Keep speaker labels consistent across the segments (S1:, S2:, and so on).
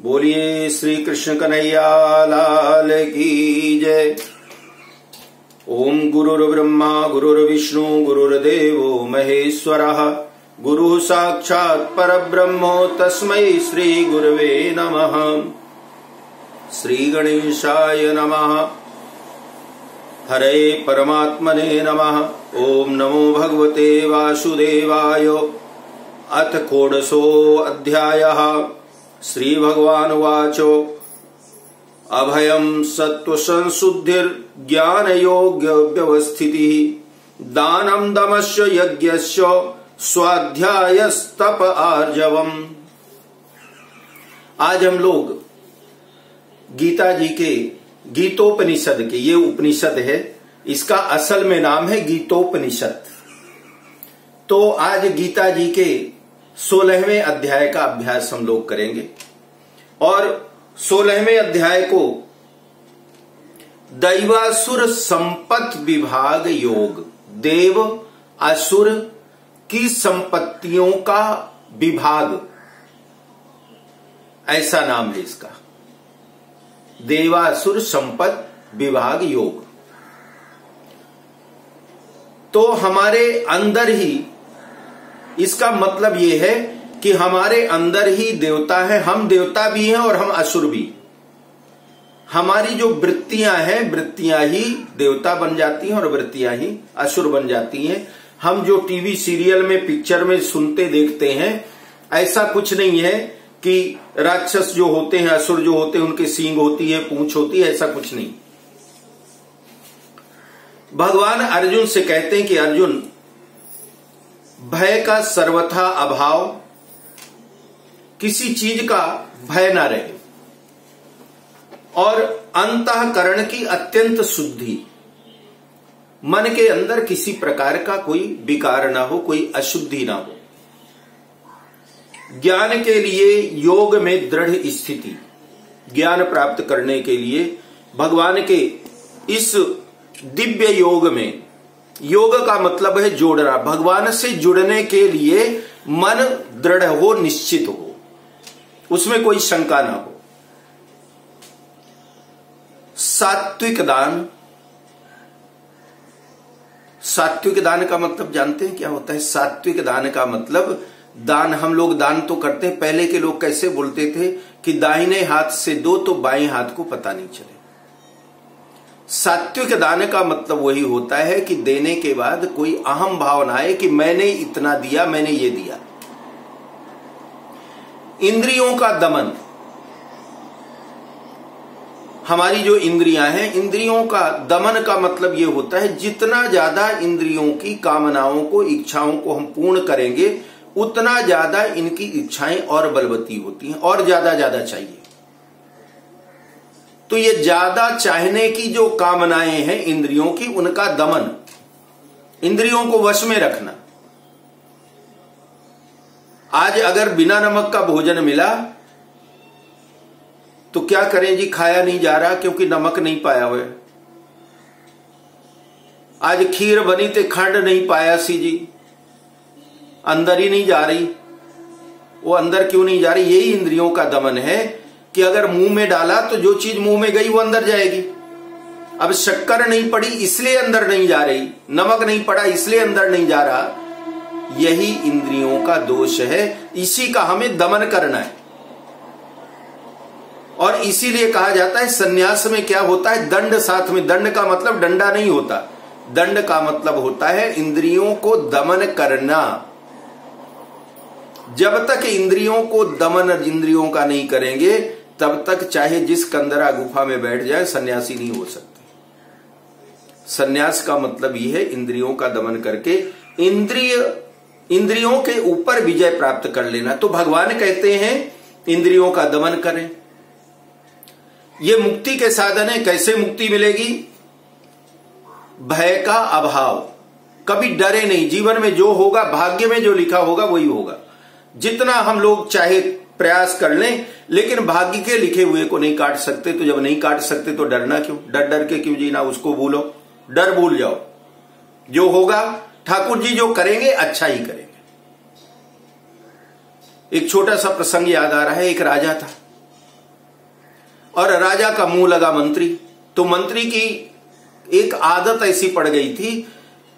S1: बोलिए श्री कृष्ण कन्हैया लाल की जय। ओम गुरुर्ब्रह्मा गुरुर्विष्णु गुरुर्देवो महेश्वरः गुरु साक्षात् परब्रह्मो तस्मै श्री गुरवे नमः। श्री गणेशाय नमः। हरे परमात्मने नमः। ओम नमो भगवते वासुदेवाय। अथ षोडशो अध्यायः। श्री भगवान उवाच अभयं सत्त्वसंशुद्धिर्ज्ञान योग्य व्यवस्थितिः दानं दमस्य यज्ञस्य स्वाध्यायस्तप आर्जवम्। आज हम लोग गीता जी के गीतोपनिषद के, ये उपनिषद है, इसका असल में नाम है गीतोपनिषद। तो आज गीता जी के 16वें अध्याय का अभ्यास हम लोग करेंगे और 16वें अध्याय को दैवासुर संपत्ति विभाग योग, देव असुर की संपत्तियों का विभाग, ऐसा नाम है इसका, देवासुर संपत्ति विभाग योग। तो हमारे अंदर ही, इसका मतलब यह है कि हमारे अंदर ही देवता है, हम देवता भी हैं और हम असुर भी। हमारी जो वृत्तियां हैं, वृत्तियां ही देवता बन जाती हैं और वृत्तियां ही असुर बन जाती हैं। हम जो टीवी सीरियल में, पिक्चर में सुनते देखते हैं, ऐसा कुछ नहीं है कि राक्षस जो होते हैं, असुर जो होते हैं, उनके सींग होती है, पूंछ होती है, ऐसा कुछ नहीं। भगवान अर्जुन से कहते हैं कि अर्जुन, भय का सर्वथा अभाव, किसी चीज का भय ना रहे, और अंतःकरण की अत्यंत शुद्धि, मन के अंदर किसी प्रकार का कोई विकार ना हो, कोई अशुद्धि ना हो। ज्ञान के लिए योग में दृढ़ स्थिति, ज्ञान प्राप्त करने के लिए भगवान के इस दिव्य योग में, योग का मतलब है जोड़ना, भगवान से जुड़ने के लिए मन दृढ़ हो, निश्चित हो, उसमें कोई शंका ना हो। सात्विक दान, सात्विक दान का मतलब जानते हैं क्या होता है? सात्विक दान का मतलब, दान हम लोग दान तो करते हैं, पहले के लोग कैसे बोलते थे कि दाहिने हाथ से दो तो बाएं हाथ को पता नहीं चले। सात्विक दान का मतलब वही होता है कि देने के बाद कोई अहम भाव ना आए कि मैंने इतना दिया, मैंने ये दिया। इंद्रियों का दमन, हमारी जो इंद्रियां हैं, इंद्रियों का दमन का मतलब ये होता है जितना ज्यादा इंद्रियों की कामनाओं को, इच्छाओं को हम पूर्ण करेंगे, उतना ज्यादा इनकी इच्छाएं और बलवती होती हैं और ज्यादा चाहिए। तो ये ज्यादा चाहने की जो कामनाएं हैं इंद्रियों की, उनका दमन, इंद्रियों को वश में रखना। आज अगर बिना नमक का भोजन मिला तो क्या करें जी? खाया नहीं जा रहा क्योंकि नमक नहीं पाया हुआ। आज खीर बनी तो खंड नहीं पाया सी जी, अंदर ही नहीं जा रही। वो अंदर क्यों नहीं जा रही? यही इंद्रियों का दमन है कि अगर मुंह में डाला तो जो चीज मुंह में गई वो अंदर जाएगी। अब शक्कर नहीं पड़ी इसलिए अंदर नहीं जा रही, नमक नहीं पड़ा इसलिए अंदर नहीं जा रहा। यही इंद्रियों का दोष है, इसी का हमें दमन करना है। और इसीलिए कहा जाता है सन्यास में क्या होता है? दंड साथ में। दंड का मतलब डंडा नहीं होता, दंड का मतलब होता है इंद्रियों को दमन करना। जब तक इंद्रियों को दमन इंद्रियों का नहीं करेंगे, तब तक चाहे जिस कंदरा गुफा में बैठ जाए, सन्यासी नहीं हो सकते। सन्यास का मतलब यह है इंद्रियों का दमन करके इंद्रियों के ऊपर विजय प्राप्त कर लेना। तो भगवान कहते हैं इंद्रियों का दमन करें। ये मुक्ति के साधन है। कैसे मुक्ति मिलेगी? भय का अभाव, कभी डरे नहीं। जीवन में जो होगा, भाग्य में जो लिखा होगा वही होगा। जितना हम लोग चाहे प्रयास कर लें, लेकिन भाग्य के लिखे हुए को नहीं काट सकते। तो जब नहीं काट सकते तो डरना क्यों? डर के क्यों जीना? उसको भूलो, डर भूल जाओ। जो होगा, ठाकुर जी जो करेंगे अच्छा ही करेंगे। एक छोटा सा प्रसंग याद आ रहा है। एक राजा था, और राजा का मुंह लगा मंत्री। तो मंत्री की एक आदत ऐसी पड़ गई थी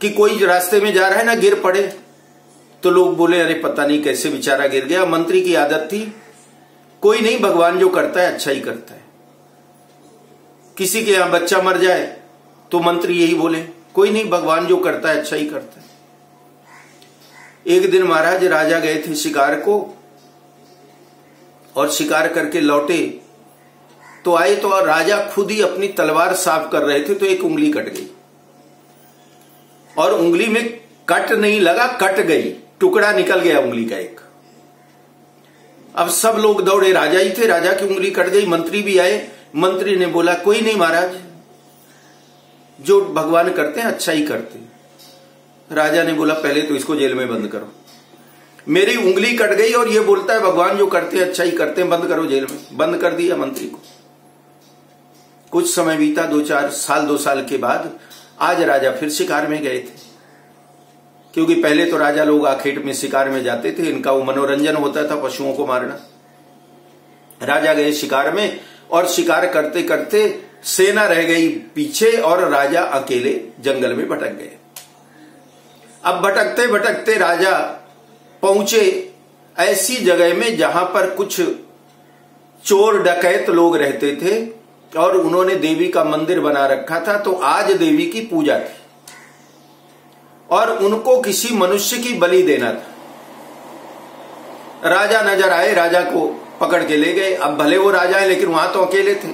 S1: कि कोई रास्ते में जा रहा है ना, गिर पड़े तो लोग बोले अरे पता नहीं कैसे बेचारा गिर गया। मंत्री की आदत थी कोई नहीं, भगवान जो करता है अच्छा ही करता है। किसी के यहां बच्चा मर जाए तो मंत्री यही बोले कोई नहीं, भगवान जो करता है अच्छा ही करता है। एक दिन महाराज राजा गए थे शिकार को और शिकार करके लौटे तो आए तो राजा खुद ही अपनी तलवार साफ कर रहे थे तो एक उंगली कट गई और उंगली में कट नहीं लगा, कट गई, टुकड़ा निकल गया उंगली का एक। अब सब लोग दौड़े, राजा ही थे, राजा की उंगली कट गई। मंत्री भी आए, मंत्री ने बोला कोई नहीं महाराज, जो भगवान करते हैं अच्छा ही करते हैं। राजा ने बोला पहले तो इसको जेल में बंद करो, मेरी उंगली कट गई और ये बोलता है भगवान जो करते हैं अच्छा ही करते हैं, बंद करो जेल में। बंद कर दिया मंत्री को। कुछ समय बीता, 2 साल के बाद आज राजा फिर शिकार में गए थे, क्योंकि पहले तो राजा लोग आखेट में शिकार में जाते थे, इनका वो मनोरंजन होता था पशुओं को मारना। राजा गए शिकार में और शिकार करते करते सेना रह गई पीछे और राजा अकेले जंगल में भटक गए। अब भटकते भटकते राजा पहुंचे ऐसी जगह में जहां पर कुछ चोर डकैत लोग रहते थे और उन्होंने देवी का मंदिर बना रखा था। तो आज देवी की पूजा थी और उनको किसी मनुष्य की बलि देना था। राजा नजर आए, राजा को पकड़ के ले गए। अब भले वो राजा है लेकिन वहां तो अकेले थे।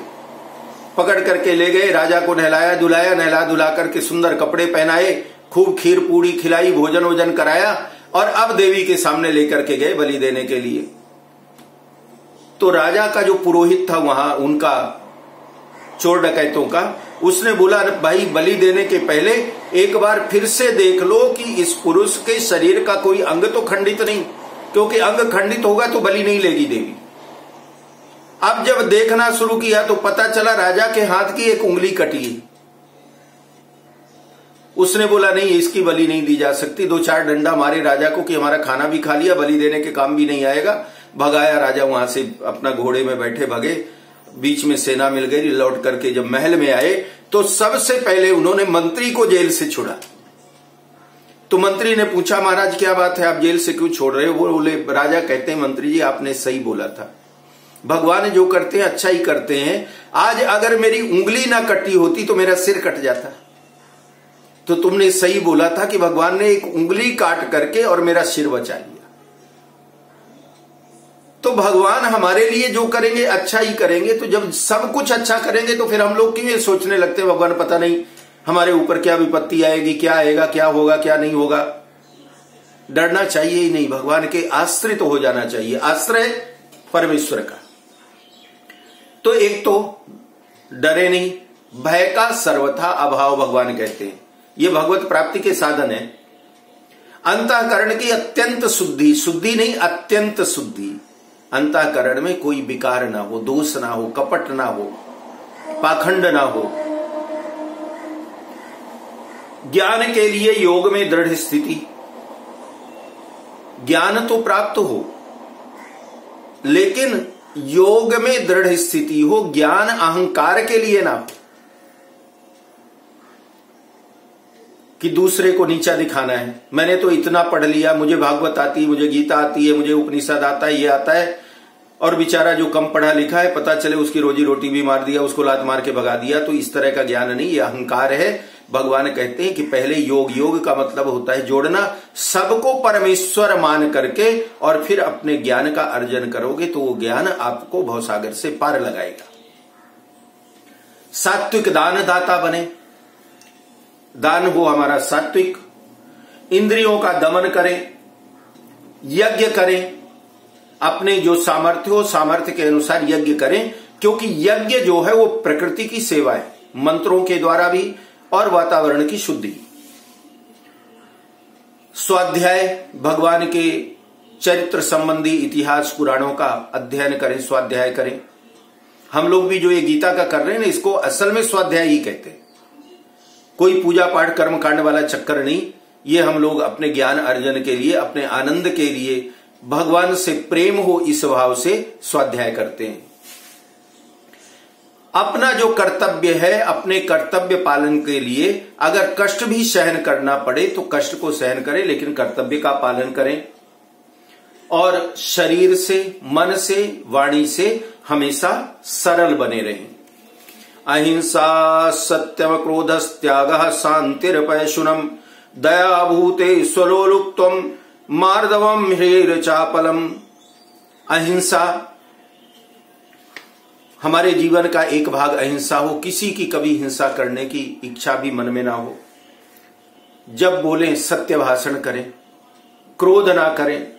S1: पकड़ करके ले गए, राजा को नहलाया धुलाया, नहला धुला करके सुंदर कपड़े पहनाए, खूब खीर पूड़ी खिलाई, भोजन वोजन कराया और अब देवी के सामने लेकर के गए बलि देने के लिए। तो राजा का जो पुरोहित था वहां उनका चोर डकैतों का, उसने बोला भाई बलि देने के पहले एक बार फिर से देख लो कि इस पुरुष के शरीर का कोई अंग तो खंडित नहीं, क्योंकि अंग खंडित होगा तो बलि नहीं लेगी देवी। अब जब देखना शुरू किया तो पता चला राजा के हाथ की एक उंगली कटी है। उसने बोला नहीं इसकी बलि नहीं दी जा सकती। 2-4 डंडा मारे राजा को कि हमारा खाना भी खा लिया, बलि देने के काम भी नहीं आएगा। भगाया राजा, वहां से अपना घोड़े में बैठे भगे। बीच में सेना मिल गई। लौट करके जब महल में आए तो सबसे पहले उन्होंने मंत्री को जेल से छोड़ा। तो मंत्री ने पूछा महाराज क्या बात है, आप जेल से क्यों छोड़ रहे हो? वो बोले राजा कहते हैं मंत्री जी आपने सही बोला था, भगवान जो करते हैं अच्छा ही करते हैं। आज अगर मेरी उंगली ना कटी होती तो मेरा सिर कट जाता। तो तुमने सही बोला था कि भगवान ने एक उंगली काट करके और मेरा सिर बचा लिया। तो भगवान हमारे लिए जो करेंगे अच्छा ही करेंगे। तो जब सब कुछ अच्छा करेंगे तो फिर हम लोग क्यों ये सोचने लगते हैं भगवान पता नहीं हमारे ऊपर क्या विपत्ति आएगी, क्या आएगा, क्या होगा, क्या नहीं होगा। डरना चाहिए ही नहीं, भगवान के आश्रित हो जाना चाहिए, आश्रय परमेश्वर का। तो एक तो डरे नहीं, भय का सर्वथा अभाव भगवान कहते हैं। ये भगवत प्राप्ति के साधन है। अंतःकरण की अत्यंत शुद्धि, शुद्धि नहीं अत्यंत शुद्धि। अंतःकरण में कोई विकार ना हो, दोष ना हो, कपट ना हो, पाखंड ना हो। ज्ञान के लिए योग में दृढ़ स्थिति। ज्ञान तो प्राप्त हो लेकिन योग में दृढ़ स्थिति हो, ज्ञान अहंकार के लिए ना हो कि दूसरे को नीचा दिखाना है। मैंने तो इतना पढ़ लिया, मुझे भागवत आती है, मुझे गीता आती है, मुझे उपनिषद आता है, ये आता है। और बेचारा जो कम पढ़ा लिखा है पता चले उसकी रोजी रोटी भी मार दिया, उसको लात मार के भगा दिया। तो इस तरह का ज्ञान नहीं, ये अहंकार है। भगवान कहते हैं कि पहले योग, योग का मतलब होता है जोड़ना, सबको परमेश्वर मान करके और फिर अपने ज्ञान का अर्जन करोगे तो वो ज्ञान आपको भवसागर से पार लगाएगा। सात्विक दान दाता बने, दान हो हमारा सात्विक। इंद्रियों का दमन करें, यज्ञ करें, अपने जो सामर्थ्य हो सामर्थ्य के अनुसार यज्ञ करें, क्योंकि यज्ञ जो है वो प्रकृति की सेवा है, मंत्रों के द्वारा भी और वातावरण की शुद्धि। स्वाध्याय, भगवान के चरित्र संबंधी इतिहास पुराणों का अध्ययन करें, स्वाध्याय करें। हम लोग भी जो ये गीता का कर रहे हैं ना, इसको असल में स्वाध्याय ही कहते हैं। कोई पूजा पाठ कर्म कांड वाला चक्कर नहीं। ये हम लोग अपने ज्ञान अर्जन के लिए, अपने आनंद के लिए, भगवान से प्रेम हो इस भाव से स्वाध्याय करते हैं। अपना जो कर्तव्य है, अपने कर्तव्य पालन के लिए अगर कष्ट भी सहन करना पड़े तो कष्ट को सहन करें, लेकिन कर्तव्य का पालन करें। और शरीर से, मन से, वाणी से हमेशा सरल बने रहें। अहिंसा सत्यम क्रोधस्त्यागः शांतिरपैशुनम दयाभूते स्वलोलुप्त्वम मार्दवम ह्रीरचापलम। अहिंसा, हमारे जीवन का एक भाग अहिंसा हो, किसी की कभी हिंसा करने की इच्छा भी मन में ना हो। जब बोलें सत्य भाषण करें, क्रोध ना करें,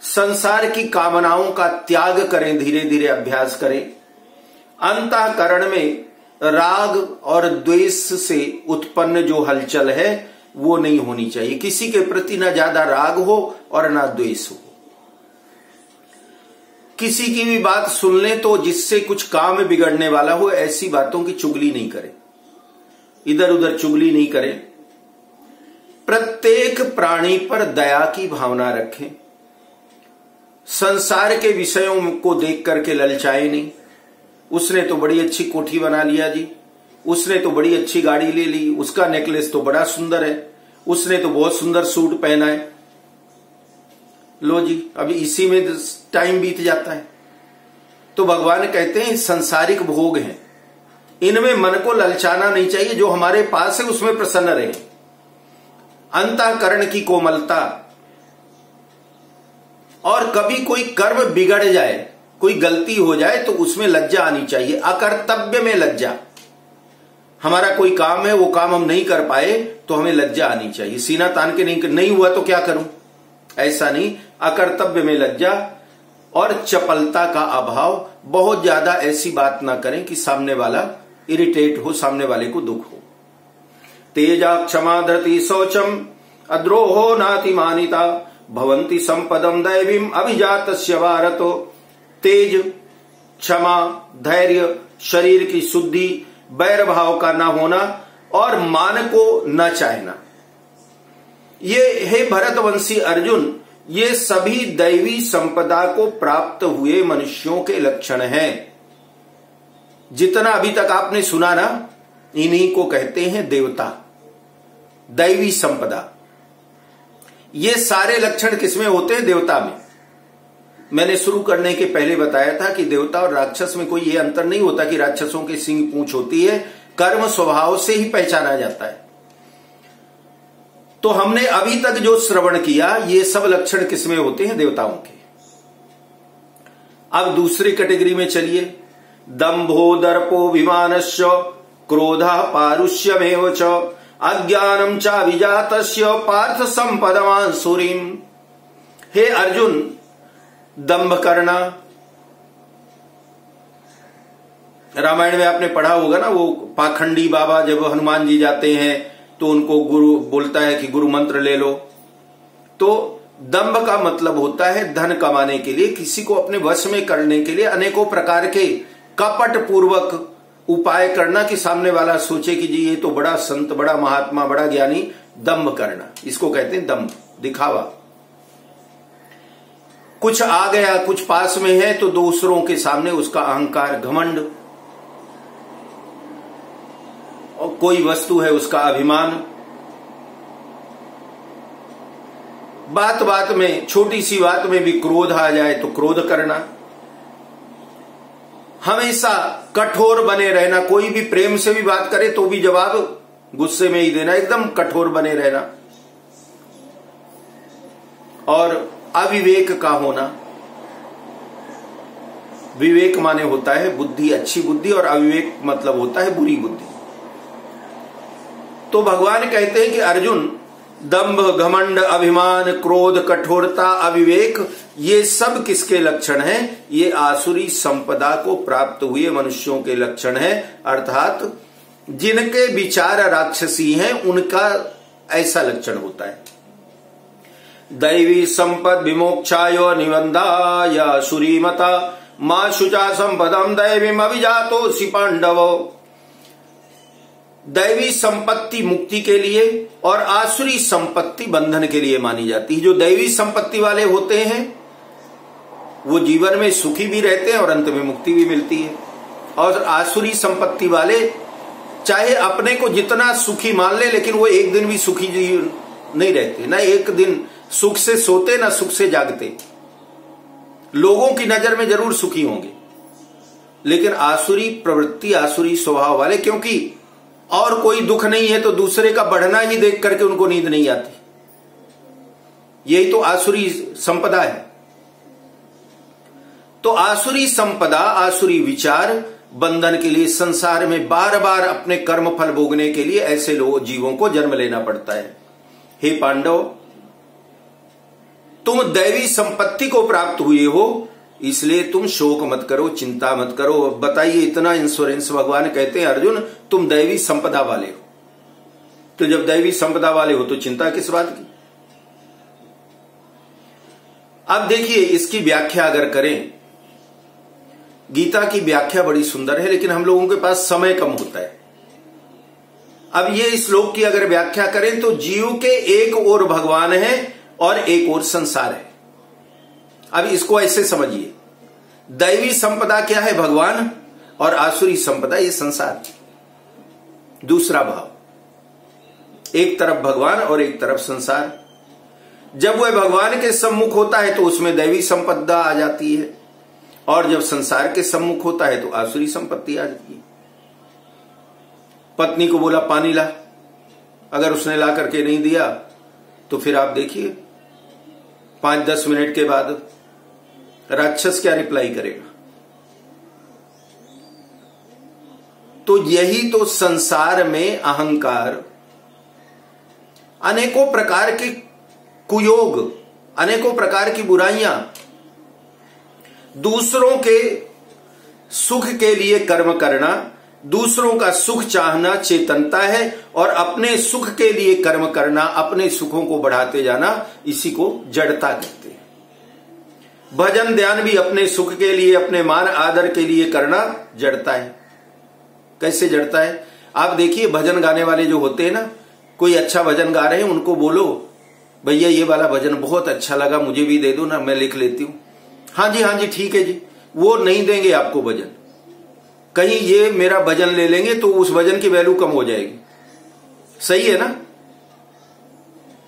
S1: संसार की कामनाओं का त्याग करें, धीरे धीरे अभ्यास करें। अंतःकरण में राग और द्वेष से उत्पन्न जो हलचल है वो नहीं होनी चाहिए। किसी के प्रति ना ज्यादा राग हो और ना द्वेष हो। किसी की भी बात सुन लें तो जिससे कुछ काम बिगड़ने वाला हो, ऐसी बातों की चुगली नहीं करें, इधर उधर चुगली नहीं करें। प्रत्येक प्राणी पर दया की भावना रखें। संसार के विषयों को देख करके ललचाए नहीं। उसने तो बड़ी अच्छी कोठी बना लिया जी, उसने तो बड़ी अच्छी गाड़ी ले ली, उसका नेकलेस तो बड़ा सुंदर है, उसने तो बहुत सुंदर सूट पहना है। लो जी, अभी इसी में टाइम बीत जाता है। तो भगवान कहते हैं संसारिक भोग हैं, इनमें मन को ललचाना नहीं चाहिए। जो हमारे पास है उसमें प्रसन्न रहे। अंतःकरण की कोमलता, और कभी कोई कर्म बिगड़ जाए, कोई गलती हो जाए तो उसमें लज्जा आनी चाहिए। अकर्तव्य में लज्जा, हमारा कोई काम है वो काम हम नहीं कर पाए तो हमें लज्जा आनी चाहिए। सीना तान के नहीं हुआ तो क्या करूं, ऐसा नहीं। अकर्तव्य में लज्जा और चपलता का अभाव। बहुत ज्यादा ऐसी बात ना करें कि सामने वाला इरिटेट हो, सामने वाले को दुख हो। तेजा क्षमा धृति शौचम अद्रोहो नातिमानिता भवंती संपदम दैवीम अभिजातस्य भारतो। तेज, क्षमा, धैर्य, शरीर की शुद्धि, बैर भाव का ना होना और मान को न चाहना, ये हे भरतवंशी अर्जुन, ये सभी दैवी संपदा को प्राप्त हुए मनुष्यों के लक्षण हैं। जितना अभी तक आपने सुना ना, इन्हीं को कहते हैं देवता, दैवी संपदा। ये सारे लक्षण किसमें होते हैं? देवता में। मैंने शुरू करने के पहले बताया था कि देवता और राक्षस में कोई ये अंतर नहीं होता कि राक्षसों के सिंग पूंछ होती है, कर्म स्वभाव से ही पहचाना जाता है। तो हमने अभी तक जो श्रवण किया, ये सब लक्षण किसमें होते हैं? देवताओं के। अब दूसरी कैटेगरी में चलिए। दंभो दर्पो विमानस्य क्रोधः पारुष्यमेव च अज्ञानम चाभिजातस्य पार्थ संपदमान् सुरीम। हे अर्जुन, दंभ करना, रामायण में आपने पढ़ा होगा ना, वो पाखंडी बाबा जब हनुमान जी जाते हैं तो उनको गुरु बोलता है कि गुरु मंत्र ले लो। तो दंभ का मतलब होता है धन कमाने के लिए, किसी को अपने वश में करने के लिए अनेकों प्रकार के कपट पूर्वक उपाय करना कि सामने वाला सोचे कि जी ये तो बड़ा संत, बड़ा महात्मा, बड़ा ज्ञानी। दंभ करना, इसको कहते हैं दंभ, दिखावा। कुछ आ गया, कुछ पास में है तो दूसरों के सामने उसका अहंकार, घमंड, और कोई वस्तु है उसका अभिमान। बात बात में, छोटी सी बात में भी क्रोध आ जाए तो क्रोध करना। हमेशा कठोर बने रहना, कोई भी प्रेम से भी बात करे तो भी जवाब गुस्से में ही देना, एकदम कठोर बने रहना। और अविवेक का होना। विवेक माने होता है बुद्धि, अच्छी बुद्धि, और अविवेक मतलब होता है बुरी बुद्धि। तो भगवान कहते हैं कि अर्जुन, दंभ, घमंड, अभिमान, क्रोध, कठोरता, अविवेक, ये सब किसके लक्षण हैं? ये आसुरी संपदा को प्राप्त हुए मनुष्यों के लक्षण हैं। अर्थात जिनके विचार राक्षसी हैं उनका ऐसा लक्षण होता है। दैवी संपद विमोक्षाय निबंधाय सुरीमता मां शुचा संपदम दैवीम अभिजातोऽसि पांडवो। दैवी संपत्ति मुक्ति के लिए और आसुरी संपत्ति बंधन के लिए मानी जाती है। जो दैवी संपत्ति वाले होते हैं वो जीवन में सुखी भी रहते हैं और अंत में मुक्ति भी मिलती है। और आसुरी संपत्ति वाले चाहे अपने को जितना सुखी मान ले, लेकिन वो एक दिन भी सुखी नहीं रहते, ना एक दिन सुख से सोते ना सुख से जागते। लोगों की नजर में जरूर सुखी होंगे, लेकिन आसुरी प्रवृत्ति, आसुरी स्वभाव वाले, क्योंकि और कोई दुख नहीं है तो दूसरे का बढ़ना ही देख करके उनको नींद नहीं आती। यही तो आसुरी संपदा है। तो आसुरी संपदा, आसुरी विचार बंधन के लिए संसार में बार बार अपने कर्म फल भोगने के लिए ऐसे लोग जीवों को जन्म लेना पड़ता है। हे पांडव, तुम दैवी संपत्ति को प्राप्त हुए हो, इसलिए तुम शोक मत करो, चिंता मत करो। बताइए, इतना इंश्योरेंस भगवान कहते हैं अर्जुन तुम दैवी संपदा वाले हो, तो जब दैवी संपदा वाले हो तो चिंता किस बात की। अब देखिए, इसकी व्याख्या अगर करें, गीता की व्याख्या बड़ी सुंदर है, लेकिन हम लोगों के पास समय कम होता है। अब ये श्लोक की अगर व्याख्या करें तो जीव के एक ओर भगवान है और एक ओर संसार है। अब इसको ऐसे समझिए, दैवी संपदा क्या है? भगवान, और आसुरी संपदा ये संसार। दूसरा भाव, एक तरफ भगवान और एक तरफ संसार। जब वह भगवान के सम्मुख होता है तो उसमें दैवी संपदा आ जाती है, और जब संसार के सम्मुख होता है तो आसुरी संपत्ति आ जाती है। पत्नी को बोला पानी ला, अगर उसने ला करके नहीं दिया तो फिर आप देखिए 5-10 मिनट के बाद राक्षस क्या रिप्लाई करेगा। तो यही तो संसार में अहंकार, अनेकों प्रकार के कुयोग, अनेकों प्रकार की बुराइयां, दूसरों के सुख के लिए कर्म करना, दूसरों का सुख चाहना चेतनता है, और अपने सुख के लिए कर्म करना, अपने सुखों को बढ़ाते जाना, इसी को जड़ता कहते हैं। भजन ध्यान भी अपने सुख के लिए, अपने मान आदर के लिए करना जड़ता है। कैसे जड़ता है? आप देखिए, भजन गाने वाले जो होते हैं ना, कोई अच्छा भजन गा रहे हैं, उनको बोलो भैया ये वाला भजन बहुत अच्छा लगा, मुझे भी दे दो ना, मैं लिख लेती हूं। हाँ जी ठीक है जी। वो नहीं देंगे आपको भजन, कहीं ये मेरा भजन ले लेंगे तो उस भजन की वैल्यू कम हो जाएगी। सही है ना?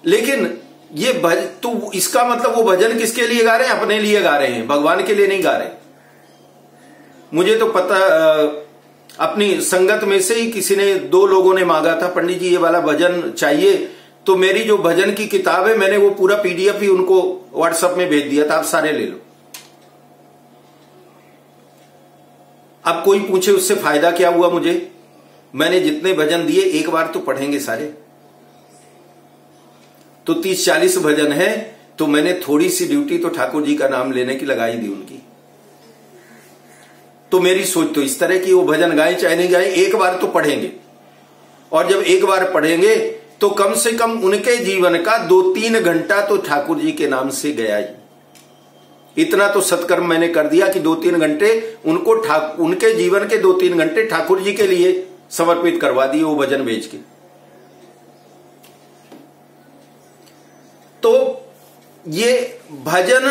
S1: लेकिन ये तो इसका मतलब वो भजन किसके लिए गा रहे हैं? अपने लिए गा रहे हैं, भगवान के लिए नहीं गा रहे। मुझे तो पता, अपनी संगत में से ही किसी ने, 2 लोगों ने मांगा था, पंडित जी ये वाला भजन चाहिए, तो मेरी जो भजन की किताब है मैंने वो पूरा PDF ही उनको व्हाट्सएप में भेज दिया था, आप सारे ले लो। अब कोई पूछे उससे फायदा क्या हुआ मुझे? मैंने जितने भजन दिए एक बार तो पढ़ेंगे सारे, तो 30-40 भजन है, तो मैंने थोड़ी सी ड्यूटी तो ठाकुर जी का नाम लेने की लगाई दी उनकी। तो मेरी सोच तो इस तरह की, वो भजन गाए चाहे नहीं गाए, एक बार तो पढ़ेंगे, और जब एक बार पढ़ेंगे तो कम से कम उनके जीवन का 2-3 घंटा तो ठाकुर जी के नाम से गया ही। इतना तो सत्कर्म मैंने कर दिया कि 2-3 घंटे उनको, उनके जीवन के 2-3 घंटे ठाकुर जी के लिए समर्पित करवा दिए वो भजन बेच के। तो ये भजन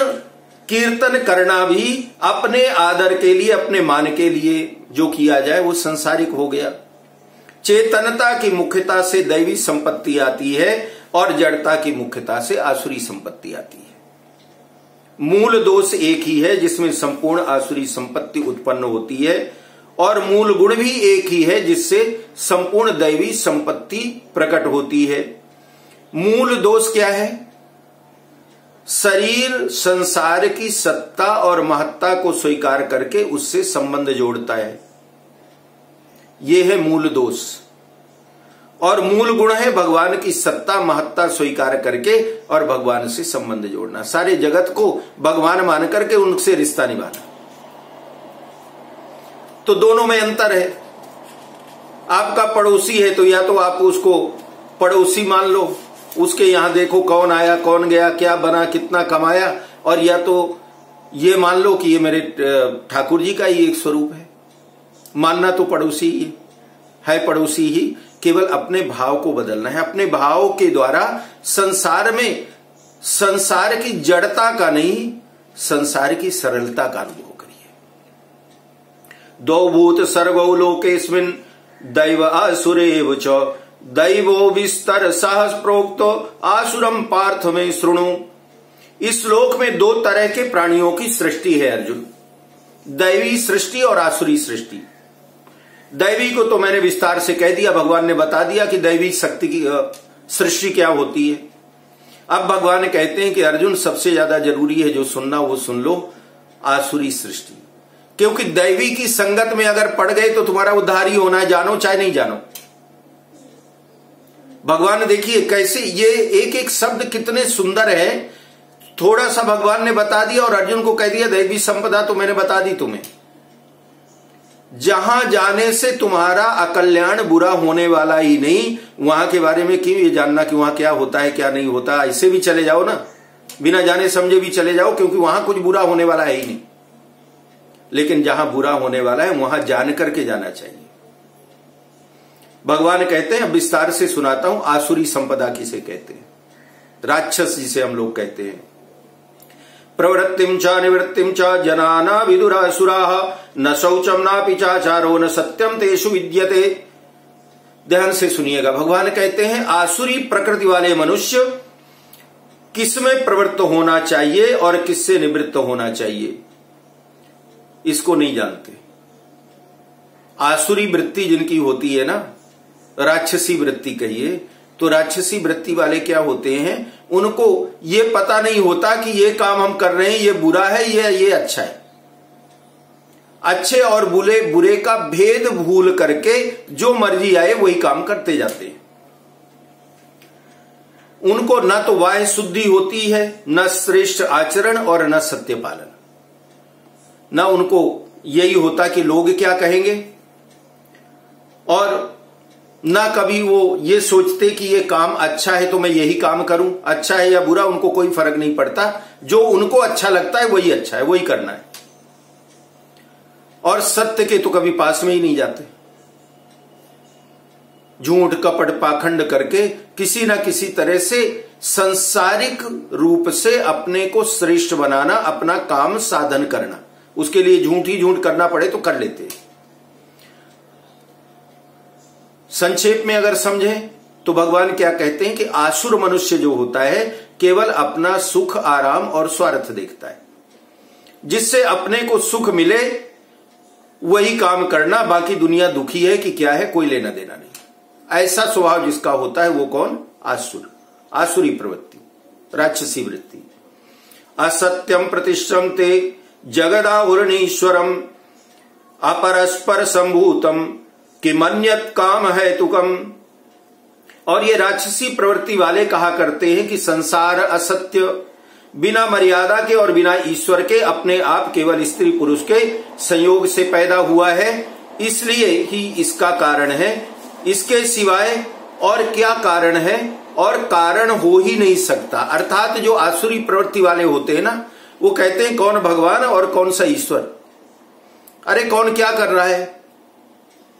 S1: कीर्तन करना भी अपने आदर के लिए, अपने मान के लिए जो किया जाए वो संसारिक हो गया। चेतनता की मुख्यता से दैवी संपत्ति आती है और जड़ता की मुख्यता से आसुरी संपत्ति आती है। मूल दोष एक ही है जिसमें संपूर्ण आसुरी संपत्ति उत्पन्न होती है, और मूल गुण भी एक ही है जिससे संपूर्ण दैवी संपत्ति प्रकट होती है। मूल दोष क्या है? शरीर संसार की सत्ता और महत्ता को स्वीकार करके उससे संबंध जोड़ता है, यह है मूल दोष। और मूल गुण है भगवान की सत्ता महत्ता स्वीकार करके और भगवान से संबंध जोड़ना, सारे जगत को भगवान मान करके उनसे रिश्ता निभाना। तो दोनों में अंतर है। आपका पड़ोसी है तो या तो आप उसको पड़ोसी मान लो, उसके यहां देखो कौन आया कौन गया, क्या बना कितना कमाया, और या तो ये मान लो कि ये मेरे ठाकुर जी का ही एक स्वरूप है। मानना तो पड़ोसी ही है, पड़ोसी ही, केवल अपने भाव को बदलना है। अपने भाव के द्वारा संसार में संसार की जड़ता का नहीं, संसार की सरलता का अनुभव करिए। द्वौ भूत सर्गौ लोकेस्मिन् दैव आसुरेव च दैवो विस्तर सहस प्रोक्तो आसुरम पार्थ में शृणु। इस श्लोक में दो तरह के प्राणियों की सृष्टि है अर्जुन, दैवी सृष्टि और आसुरी सृष्टि। दैवी को तो मैंने विस्तार से कह दिया, भगवान ने बता दिया कि दैवी शक्ति की सृष्टि क्या होती है। अब भगवान कहते हैं कि अर्जुन सबसे ज्यादा जरूरी है जो सुनना वो सुन लो, आसुरी सृष्टि। क्योंकि दैवी की संगत में अगर पड़ गए तो तुम्हारा उद्धार ही होना है, जानो चाहे नहीं जानो। भगवान देखिए कैसे ये एक एक शब्द कितने सुंदर है। थोड़ा सा भगवान ने बता दिया और अर्जुन को कह दिया दैवी संपदा तो मैंने बता दी तुम्हें। जहां जाने से तुम्हारा अकल्याण बुरा होने वाला ही नहीं, वहां के बारे में क्यों ये जानना कि वहां क्या होता है क्या नहीं होता। ऐसे भी चले जाओ ना, बिना जाने समझे भी चले जाओ, क्योंकि वहां कुछ बुरा होने वाला है ही नहीं। लेकिन जहां बुरा होने वाला है वहां जान करके जाना चाहिए। भगवान कहते हैं, विस्तार से सुनाता हूं, आसुरी संपदा किसे कहते हैं, राक्षस जिसे हम लोग कहते हैं। प्रवृत्तिम च निवृत्तिम च जनाना विदुरासुराः न शौचम नापि चाचारो न सत्यम तेषु विद्यते। ध्यान से सुनिएगा, भगवान कहते हैं आसुरी प्रकृति वाले मनुष्य किसमें प्रवृत्त होना चाहिए और किससे निवृत्त होना चाहिए इसको नहीं जानते। आसुरी वृत्ति जिनकी होती है ना, राक्षसी वृत्ति कहिए, तो राक्षसी वृत्ति वाले क्या होते हैं, उनको ये पता नहीं होता कि ये काम हम कर रहे हैं ये बुरा है ये अच्छा है। अच्छे और बुरे का भेद भूल करके जो मर्जी आए वही काम करते जाते हैं। उनको न तो वाह शुद्धि होती है, न श्रेष्ठ आचरण और न सत्य पालन। न उनको यही होता कि लोग क्या कहेंगे, और ना कभी वो ये सोचते कि ये काम अच्छा है तो मैं यही काम करूं, अच्छा है या बुरा उनको कोई फर्क नहीं पड़ता। जो उनको अच्छा लगता है वही अच्छा है, वही करना है। और सत्य के तो कभी पास में ही नहीं जाते। झूठ कपट पाखंड करके किसी ना किसी तरह से सांसारिक रूप से अपने को श्रेष्ठ बनाना, अपना काम साधन करना, उसके लिए झूठ ही झूठ करना पड़े तो कर लेते हैं। संक्षेप में अगर समझें तो भगवान क्या कहते हैं कि आसुर मनुष्य जो होता है केवल अपना सुख आराम और स्वार्थ देखता है। जिससे अपने को सुख मिले वही काम करना, बाकी दुनिया दुखी है कि क्या है कोई लेना देना नहीं। ऐसा स्वभाव जिसका होता है वो कौन, आसुर, आसुरी प्रवृत्ति, राक्षसी वृत्ति। असत्यम प्रतिष्ठन्ते जगदाहुरणीश्वरम अपरस्पर संभूतम कि मन्यत काम है तुकम। और ये राक्षसी प्रवृत्ति वाले कहा करते हैं कि संसार असत्य, बिना मर्यादा के और बिना ईश्वर के अपने आप केवल स्त्री पुरुष के संयोग से पैदा हुआ है, इसलिए ही इसका कारण है। इसके सिवाय और क्या कारण है, और कारण हो ही नहीं सकता। अर्थात जो आसुरी प्रवृत्ति वाले होते हैं ना, वो कहते हैं कौन भगवान और कौन सा ईश्वर। अरे कौन क्या कर रहा है,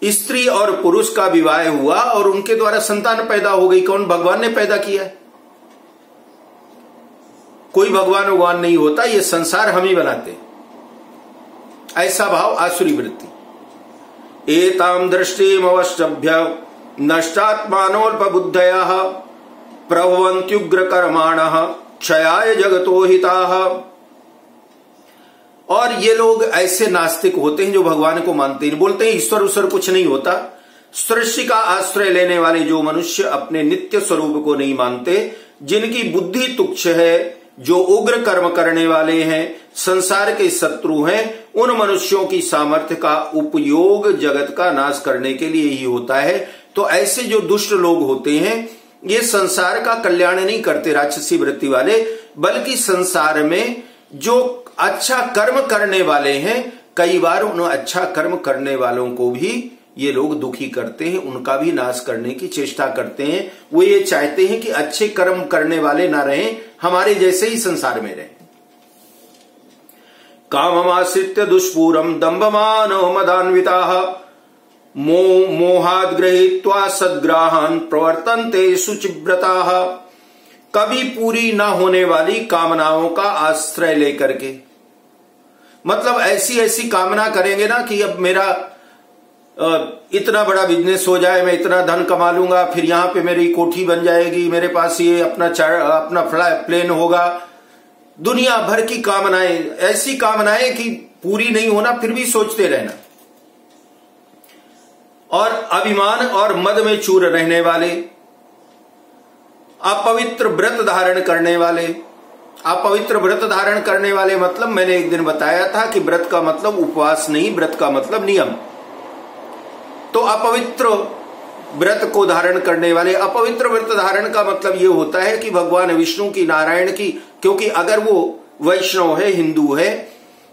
S1: स्त्री और पुरुष का विवाह हुआ और उनके द्वारा संतान पैदा हो गई, कौन, भगवान ने पैदा किया है। कोई भगवान नहीं होता, ये संसार हम ही बनाते। ऐसा भाव आसुरी वृत्ति। एताम दृष्टिम अवष्टभ्य नष्टात्मानोल्पबुद्धयः प्रभवन्त्युग्र कर्माणः क्षयाय जगतो हिताः। और ये लोग ऐसे नास्तिक होते हैं जो भगवान को मानते हैं, बोलते हैं ईश्वर उश्वर कुछ नहीं होता। सृष्टि का आश्रय लेने वाले जो मनुष्य अपने नित्य स्वरूप को नहीं मानते, जिनकी बुद्धि तुच्छ है, जो उग्र कर्म करने वाले हैं, संसार के शत्रु हैं, उन मनुष्यों की सामर्थ्य का उपयोग जगत का नाश करने के लिए ही होता है। तो ऐसे जो दुष्ट लोग होते हैं ये संसार का कल्याण नहीं करते, राक्षसी वृत्ति वाले, बल्कि संसार में जो अच्छा कर्म करने वाले हैं, कई बार उन अच्छा कर्म करने वालों को भी ये लोग दुखी करते हैं, उनका भी नाश करने की चेष्टा करते हैं। वो ये चाहते हैं कि अच्छे कर्म करने वाले ना रहें, हमारे जैसे ही संसार में रहें। काममाश्रित्य दुष्पूरम दंभमानो मदान्विताः मोहाद् गृहीत्वा सद्ग्राहान् प्रवर्तन्ते शुचिव्रताः। कभी पूरी न होने वाली कामनाओं का आश्रय लेकर के, मतलब ऐसी ऐसी कामना करेंगे ना कि अब मेरा इतना बड़ा बिजनेस हो जाए, मैं इतना धन कमा लूंगा, फिर यहां पे मेरी कोठी बन जाएगी, मेरे पास ये अपना प्लेन होगा। दुनिया भर की कामनाएं, ऐसी कामनाएं कि पूरी नहीं होना फिर भी सोचते रहना। और अभिमान और मद में चूर रहने वाले, अपवित्र व्रत धारण करने वाले। अपवित्र व्रत धारण करने वाले मतलब मैंने एक दिन बताया था कि व्रत का मतलब उपवास नहीं, व्रत का मतलब नियम। तो अपवित्र व्रत को धारण करने वाले, अपवित्र व्रत धारण का मतलब यह होता है कि भगवान विष्णु की, नारायण की, क्योंकि अगर वो वैष्णव है, हिंदू है,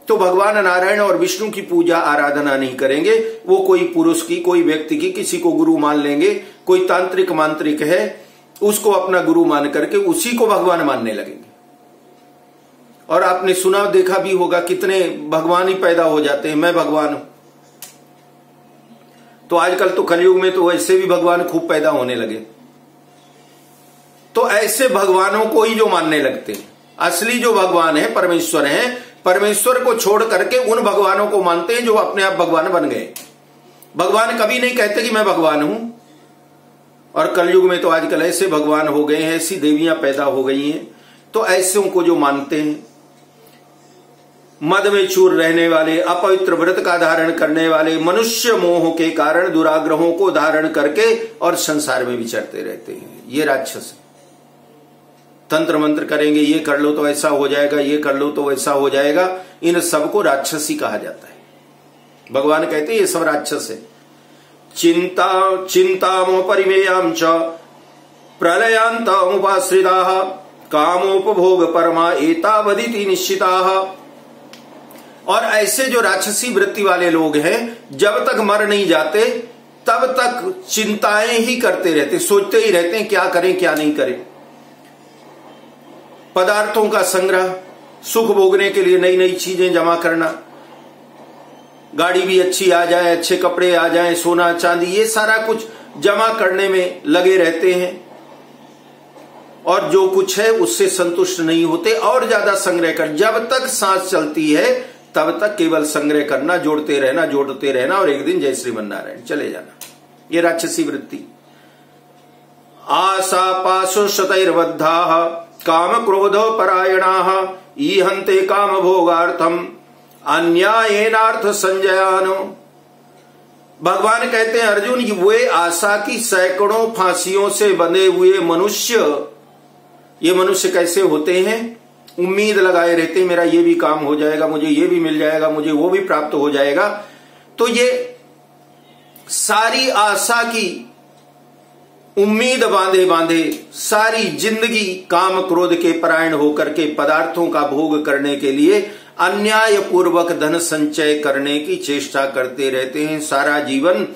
S1: तो भगवान नारायण और विष्णु की पूजा आराधना नहीं करेंगे। वो कोई पुरुष की, कोई व्यक्ति की, किसी को गुरु मान लेंगे। कोई तांत्रिक मांत्रिक है, उसको अपना गुरु मान करके उसी को भगवान मानने लगेंगे। और आपने सुना देखा भी होगा कितने भगवान ही पैदा हो जाते हैं, मैं भगवान हूं। तो आजकल तो कलयुग में तो ऐसे भी भगवान खूब पैदा होने लगे। तो ऐसे भगवानों को ही जो मानने लगते हैं, असली जो भगवान है परमेश्वर है, परमेश्वर को छोड़ करके उन भगवानों को मानते हैं जो अपने आप भगवान बन गए। भगवान कभी नहीं कहते कि मैं भगवान हूं। और कलयुग में तो आजकल ऐसे भगवान हो गए हैं, ऐसी देवियां पैदा हो गई हैं। तो ऐसे को जो मानते हैं, मद में चूर रहने वाले, अपवित्र व्रत का धारण करने वाले, मनुष्य मोह के कारण दुराग्रहों को धारण करके और संसार में विचरते रहते हैं, ये राक्षस। तंत्र मंत्र करेंगे, ये कर लो तो ऐसा हो जाएगा, ये कर लो तो वैसा हो जाएगा। इन सबको राक्षसी कहा जाता है। भगवान कहते हैं ये सब राक्षस है। चिंतामो परिमेयाम च प्रलयांतमुपाश्रिताः कामोपभोग परमा एतावदिति निश्चिताः। और ऐसे जो राक्षसी वृत्ति वाले लोग हैं, जब तक मर नहीं जाते तब तक चिंताएं ही करते रहते, सोचते ही रहते हैं क्या करें क्या नहीं करें। पदार्थों का संग्रह, सुख भोगने के लिए नई नई चीजें जमा करना, गाड़ी भी अच्छी आ जाए, अच्छे कपड़े आ जाएं, सोना चांदी, ये सारा कुछ जमा करने में लगे रहते हैं। और जो कुछ है उससे संतुष्ट नहीं होते, और ज्यादा संग्रह कर। जब तक सांस चलती है तब तक केवल संग्रह करना, जोड़ते रहना और एक दिन जय श्रीमन नारायण चले जाना। ये राक्षसी वृत्ति। आशा पाशो शतैर्बद्धाः काम क्रोध परायणाः ईहन्ते काम भोगार्थम अन्यायेनार्थ संजयानो। भगवान कहते हैं अर्जुन, वे आशा की सैकड़ों फांसियों से बंधे हुए मनुष्य, ये मनुष्य कैसे होते हैं? उम्मीद लगाए रहते हैं मेरा ये भी काम हो जाएगा, मुझे ये भी मिल जाएगा, मुझे वो भी प्राप्त हो जाएगा। तो ये सारी आशा की उम्मीद बांधे बांधे सारी जिंदगी काम क्रोध के परायण होकर के पदार्थों का भोग करने के लिए अन्याय पूर्वक धन संचय करने की चेष्टा करते रहते हैं। सारा जीवन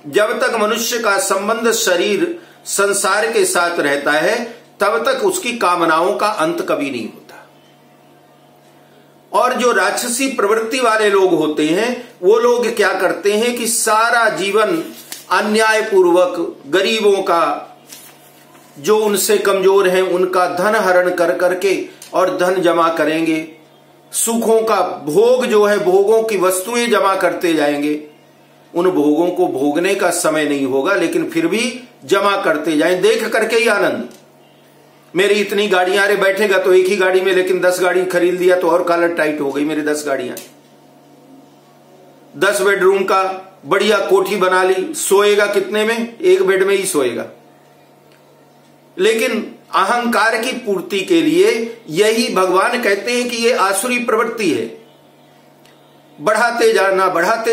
S1: जब तक मनुष्य का संबंध शरीर संसार के साथ रहता है तब तक उसकी कामनाओं का अंत कभी नहीं होता। और जो राक्षसी प्रवृत्ति वाले लोग होते हैं, वो लोग क्या करते हैं कि सारा जीवन अन्याय पूर्वक गरीबों का, जो उनसे कमजोर हैं, उनका धन हरण कर करके और धन जमा करेंगे। सुखों का भोग जो है, भोगों की वस्तुएं जमा करते जाएंगे। उन भोगों को भोगने का समय नहीं होगा, लेकिन फिर भी जमा करते जाएं, देख करके ही आनंद। मेरी इतनी गाड़ियां, अरे बैठेगा तो एक ही गाड़ी में, लेकिन 10 गाड़ी खरीद लिया तो और कॉलर टाइट हो गई मेरी 10 गाड़ियां। 10 बेडरूम का बढ़िया कोठी बना ली, सोएगा कितने में? एक बेड में ही सोएगा। लेकिन अहंकार की पूर्ति के लिए यही भगवान कहते हैं कि ये आसुरी प्रवृत्ति है। बढ़ाते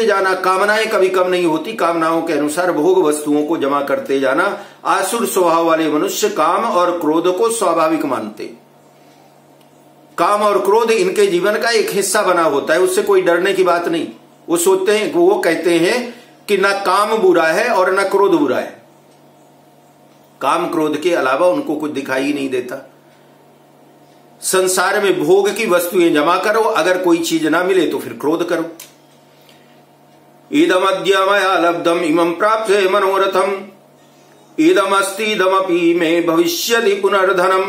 S1: जाना, कामनाएं कभी कम नहीं होती, कामनाओं के अनुसार भोग वस्तुओं को जमा करते जाना। आसुर स्वभाव वाले मनुष्य काम और क्रोध को स्वाभाविक मानते। काम और क्रोध इनके जीवन का एक हिस्सा बना होता है, उससे कोई डरने की बात नहीं। वो सोचते हैं, वो कहते हैं कि ना काम बुरा है और ना क्रोध बुरा है। काम क्रोध के अलावा उनको कुछ दिखाई ही नहीं देता। संसार में भोग की वस्तुएं जमा करो, अगर कोई चीज ना मिले तो फिर क्रोध करो। इदमद्य मया लब्धम इमं प्राप्ते मनोरथम इदमस्तीदमपि मे भविष्यति पुनर्धनम।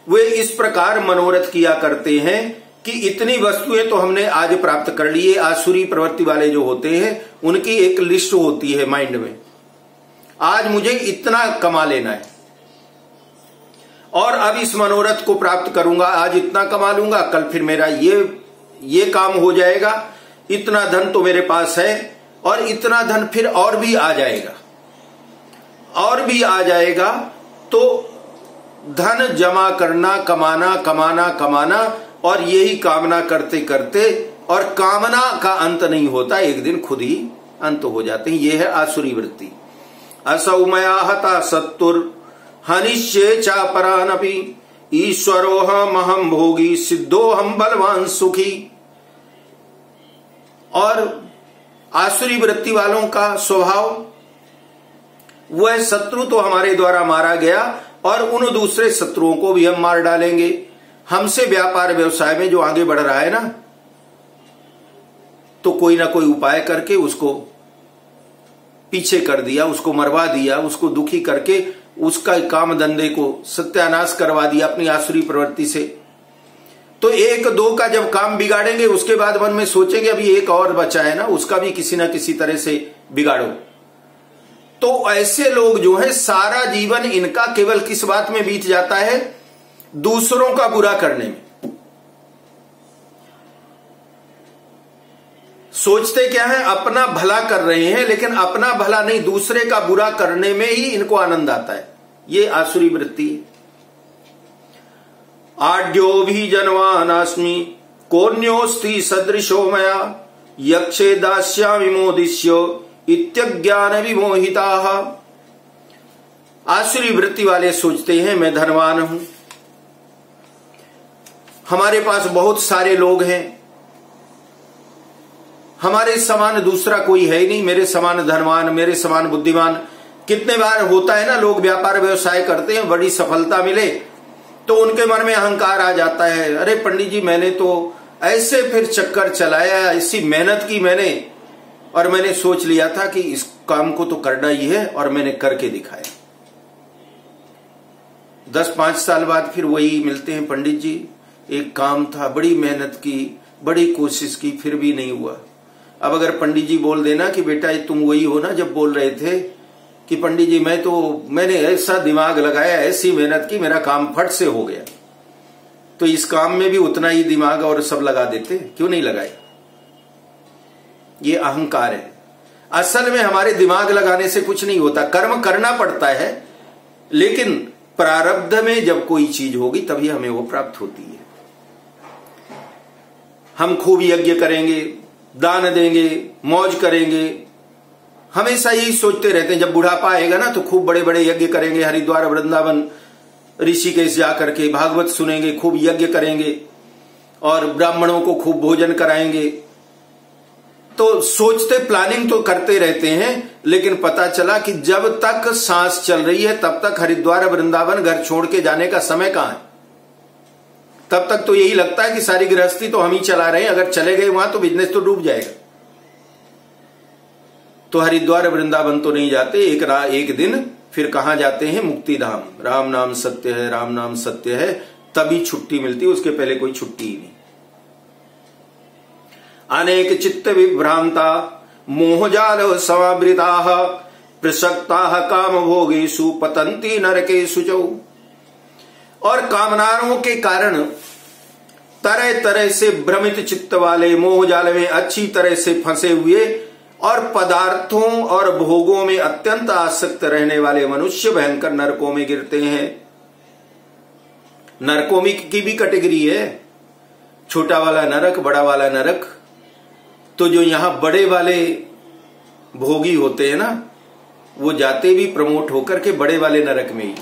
S1: वे इस प्रकार मनोरथ किया करते हैं कि इतनी वस्तुएं तो हमने आज प्राप्त कर ली है। आसुरी प्रवृत्ति वाले जो होते हैं उनकी एक लिस्ट होती है माइंड में, आज मुझे इतना कमा लेना है और अब इस मनोरथ को प्राप्त करूंगा, आज इतना कमा लूंगा, कल फिर मेरा ये काम हो जाएगा, इतना धन तो मेरे पास है और इतना धन फिर और भी आ जाएगा और भी आ जाएगा। तो धन जमा करना, कमाना कमाना कमाना और यही कामना करते करते, और कामना का अंत नहीं होता, एक दिन खुद ही अंत हो जाते हैं। यह है आसुरी वृत्ति। असौ मया हता सत्तुर हनिष्ये चापरानपि ईश्वरोऽहम् भोगी सिद्धोऽहम् बलवान सुखी। और आसुरी वृत्ति वालों का स्वभाव, वह शत्रु तो हमारे द्वारा मारा गया और उन दूसरे शत्रुओं को भी हम मार डालेंगे। हमसे व्यापार व्यवसाय में जो आगे बढ़ रहा है ना, तो कोई ना कोई उपाय करके उसको पीछे कर दिया, उसको मरवा दिया, उसको दुखी करके उसका काम धंधे को सत्यानाश करवा दिया अपनी आसुरी प्रवृत्ति से। तो एक दो का जब काम बिगाड़ेंगे उसके बाद मन में सोचेंगे अभी एक और बचा है ना, उसका भी किसी ना किसी तरह से बिगाड़ो। तो ऐसे लोग जो हैं सारा जीवन इनका केवल किस बात में बीत जाता है? दूसरों का बुरा करने में। सोचते क्या है? अपना भला कर रहे हैं, लेकिन अपना भला नहीं, दूसरे का बुरा करने में ही इनको आनंद आता है। ये आसुरी वृत्ति है। आड्यो भी जनवानास्मि कोन्योस्ति सदृशो मया यक्षे दास्यामि मोदिष्यो इत्यज्ञान विमोहिताः। आसुरी वृत्ति वाले सोचते हैं मैं धनवान हूं, हमारे पास बहुत सारे लोग हैं, हमारे समान दूसरा कोई है ही नहीं, मेरे समान धनवान, मेरे समान बुद्धिमान। कितने बार होता है ना, लोग व्यापार व्यवसाय करते हैं, बड़ी सफलता मिले तो उनके मन में अहंकार आ जाता है, अरे पंडित जी मैंने तो ऐसे फिर चक्कर चलाया, ऐसी मेहनत की मैंने, और मैंने सोच लिया था कि इस काम को तो करना ही है और मैंने करके दिखाया। 10-5 साल बाद फिर वही मिलते हैं, पंडित जी एक काम था, बड़ी मेहनत की, बड़ी कोशिश की, फिर भी नहीं हुआ। अब अगर पंडित जी बोल देना कि बेटा तुम वही हो ना जब बोल रहे थे कि पंडित जी मैंने ऐसा दिमाग लगाया, ऐसी मेहनत की, मेरा काम फट से हो गया, तो इस काम में भी उतना ही दिमाग और सब लगा देते, क्यों नहीं लगाए? ये अहंकार है। असल में हमारे दिमाग लगाने से कुछ नहीं होता, कर्म करना पड़ता है, लेकिन प्रारब्ध में जब कोई चीज होगी तभी हमें वो प्राप्त होती है। हम खूब यज्ञ करेंगे, दान देंगे, मौज करेंगे, हमेशा यही सोचते रहते हैं जब बुढ़ापा आएगा ना तो खूब बड़े बड़े यज्ञ करेंगे, हरिद्वार वृंदावन ऋषिकेश जाकर के भागवत सुनेंगे, खूब यज्ञ करेंगे और ब्राह्मणों को खूब भोजन कराएंगे। तो सोचते, प्लानिंग तो करते रहते हैं, लेकिन पता चला कि जब तक सांस चल रही है तब तक हरिद्वार वृंदावन घर छोड़ के जाने का समय कहां है? तब तक तो यही लगता है कि सारी गृहस्थी तो हम ही चला रहे हैं, अगर चले गए वहां तो बिजनेस तो डूब जाएगा। तो हरिद्वार वृंदावन तो नहीं जाते, एक दिन फिर कहां जाते हैं? मुक्ति धाम। राम नाम सत्य है, राम नाम सत्य है, तभी छुट्टी मिलती है, उसके पहले कोई छुट्टी ही नहीं। अनेक चित्त विभ्रांता मोहजाल समावृता प्रसक्ता काम भोगेषु पतंती नरकेषु च। और कामनाओं के कारण तरह तरह से भ्रमित चित्त वाले, मोहजाल में अच्छी तरह से फंसे हुए और पदार्थों और भोगों में अत्यंत आसक्त रहने वाले मनुष्य भयंकर नरकों में गिरते हैं। नरकों में की भी कैटेगरी है, छोटा वाला नरक, बड़ा वाला नरक। तो जो यहां बड़े वाले भोगी होते हैं ना, वो जाते भी प्रमोट होकर के बड़े वाले नरक में ही,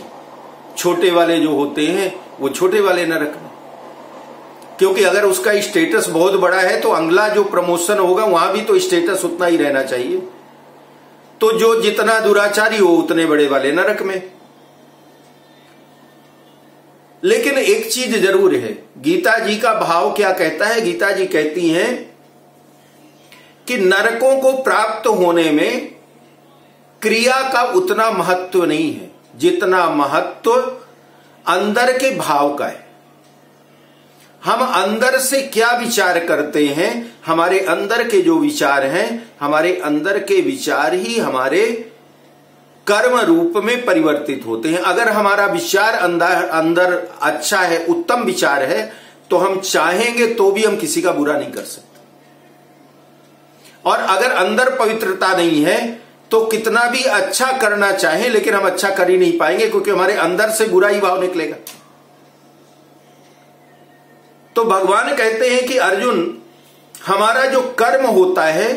S1: छोटे वाले जो होते हैं वो छोटे वाले नरक में। क्योंकि अगर उसका स्टेटस बहुत बड़ा है तो अगला जो प्रमोशन होगा वहां भी तो स्टेटस उतना ही रहना चाहिए। तो जो जितना दुराचारी हो उतने बड़े वाले नरक में। लेकिन एक चीज जरूर है, गीता जी का भाव क्या कहता है? गीता जी कहती हैं कि नरकों को प्राप्त होने में क्रिया का उतना महत्व नहीं है जितना महत्व अंदर के भाव का है। हम अंदर से क्या विचार करते हैं, हमारे अंदर के जो विचार हैं, हमारे अंदर के विचार ही हमारे कर्म रूप में परिवर्तित होते हैं। अगर हमारा विचार अंदर अच्छा है, उत्तम विचार है, तो हम चाहेंगे तो भी हम किसी का बुरा नहीं कर सकते। और अगर अंदर पवित्रता नहीं है तो कितना भी अच्छा करना चाहें लेकिन हम अच्छा कर ही नहीं पाएंगे, क्योंकि हमारे अंदर से बुरा ही भाव निकलेगा। तो भगवान कहते हैं कि अर्जुन, हमारा जो कर्म होता है,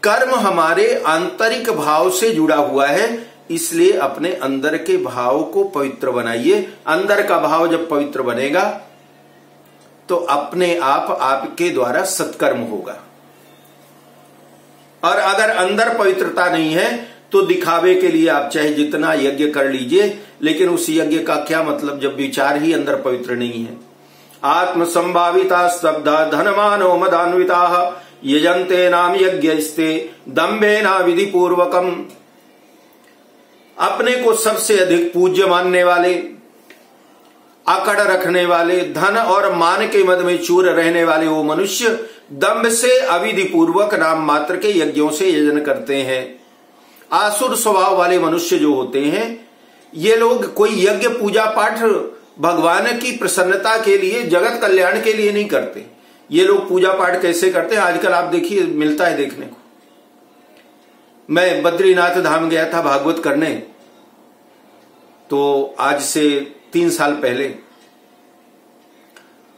S1: कर्म हमारे आंतरिक भाव से जुड़ा हुआ है, इसलिए अपने अंदर के भाव को पवित्र बनाइए। अंदर का भाव जब पवित्र बनेगा तो अपने आप आपके द्वारा सत्कर्म होगा। और अगर अंदर पवित्रता नहीं है तो दिखावे के लिए आप चाहे जितना यज्ञ कर लीजिए, लेकिन उस यज्ञ का क्या मतलब जब विचार ही अंदर पवित्र नहीं है। आत्म संभाविता स्तब्धा धनमानो मदान्विता यजन्ते नाम यज्ञस्ते दम्भेना विधि पूर्वकम। अपने को सबसे अधिक पूज्य मानने वाले, अकड़ रखने वाले, धन और मान के मद में चूर रहने वाले वो मनुष्य दंभ से अविधि पूर्वक नाम मात्र के यज्ञों से यजन करते हैं। आसुर स्वभाव वाले मनुष्य जो होते हैं, ये लोग कोई यज्ञ पूजा पाठ भगवान की प्रसन्नता के लिए, जगत कल्याण के लिए नहीं करते। ये लोग पूजा पाठ कैसे करते हैं आजकल आप देखिए, मिलता है देखने को। मैं बद्रीनाथ धाम गया था भागवत करने, तो आज से 3 साल पहले।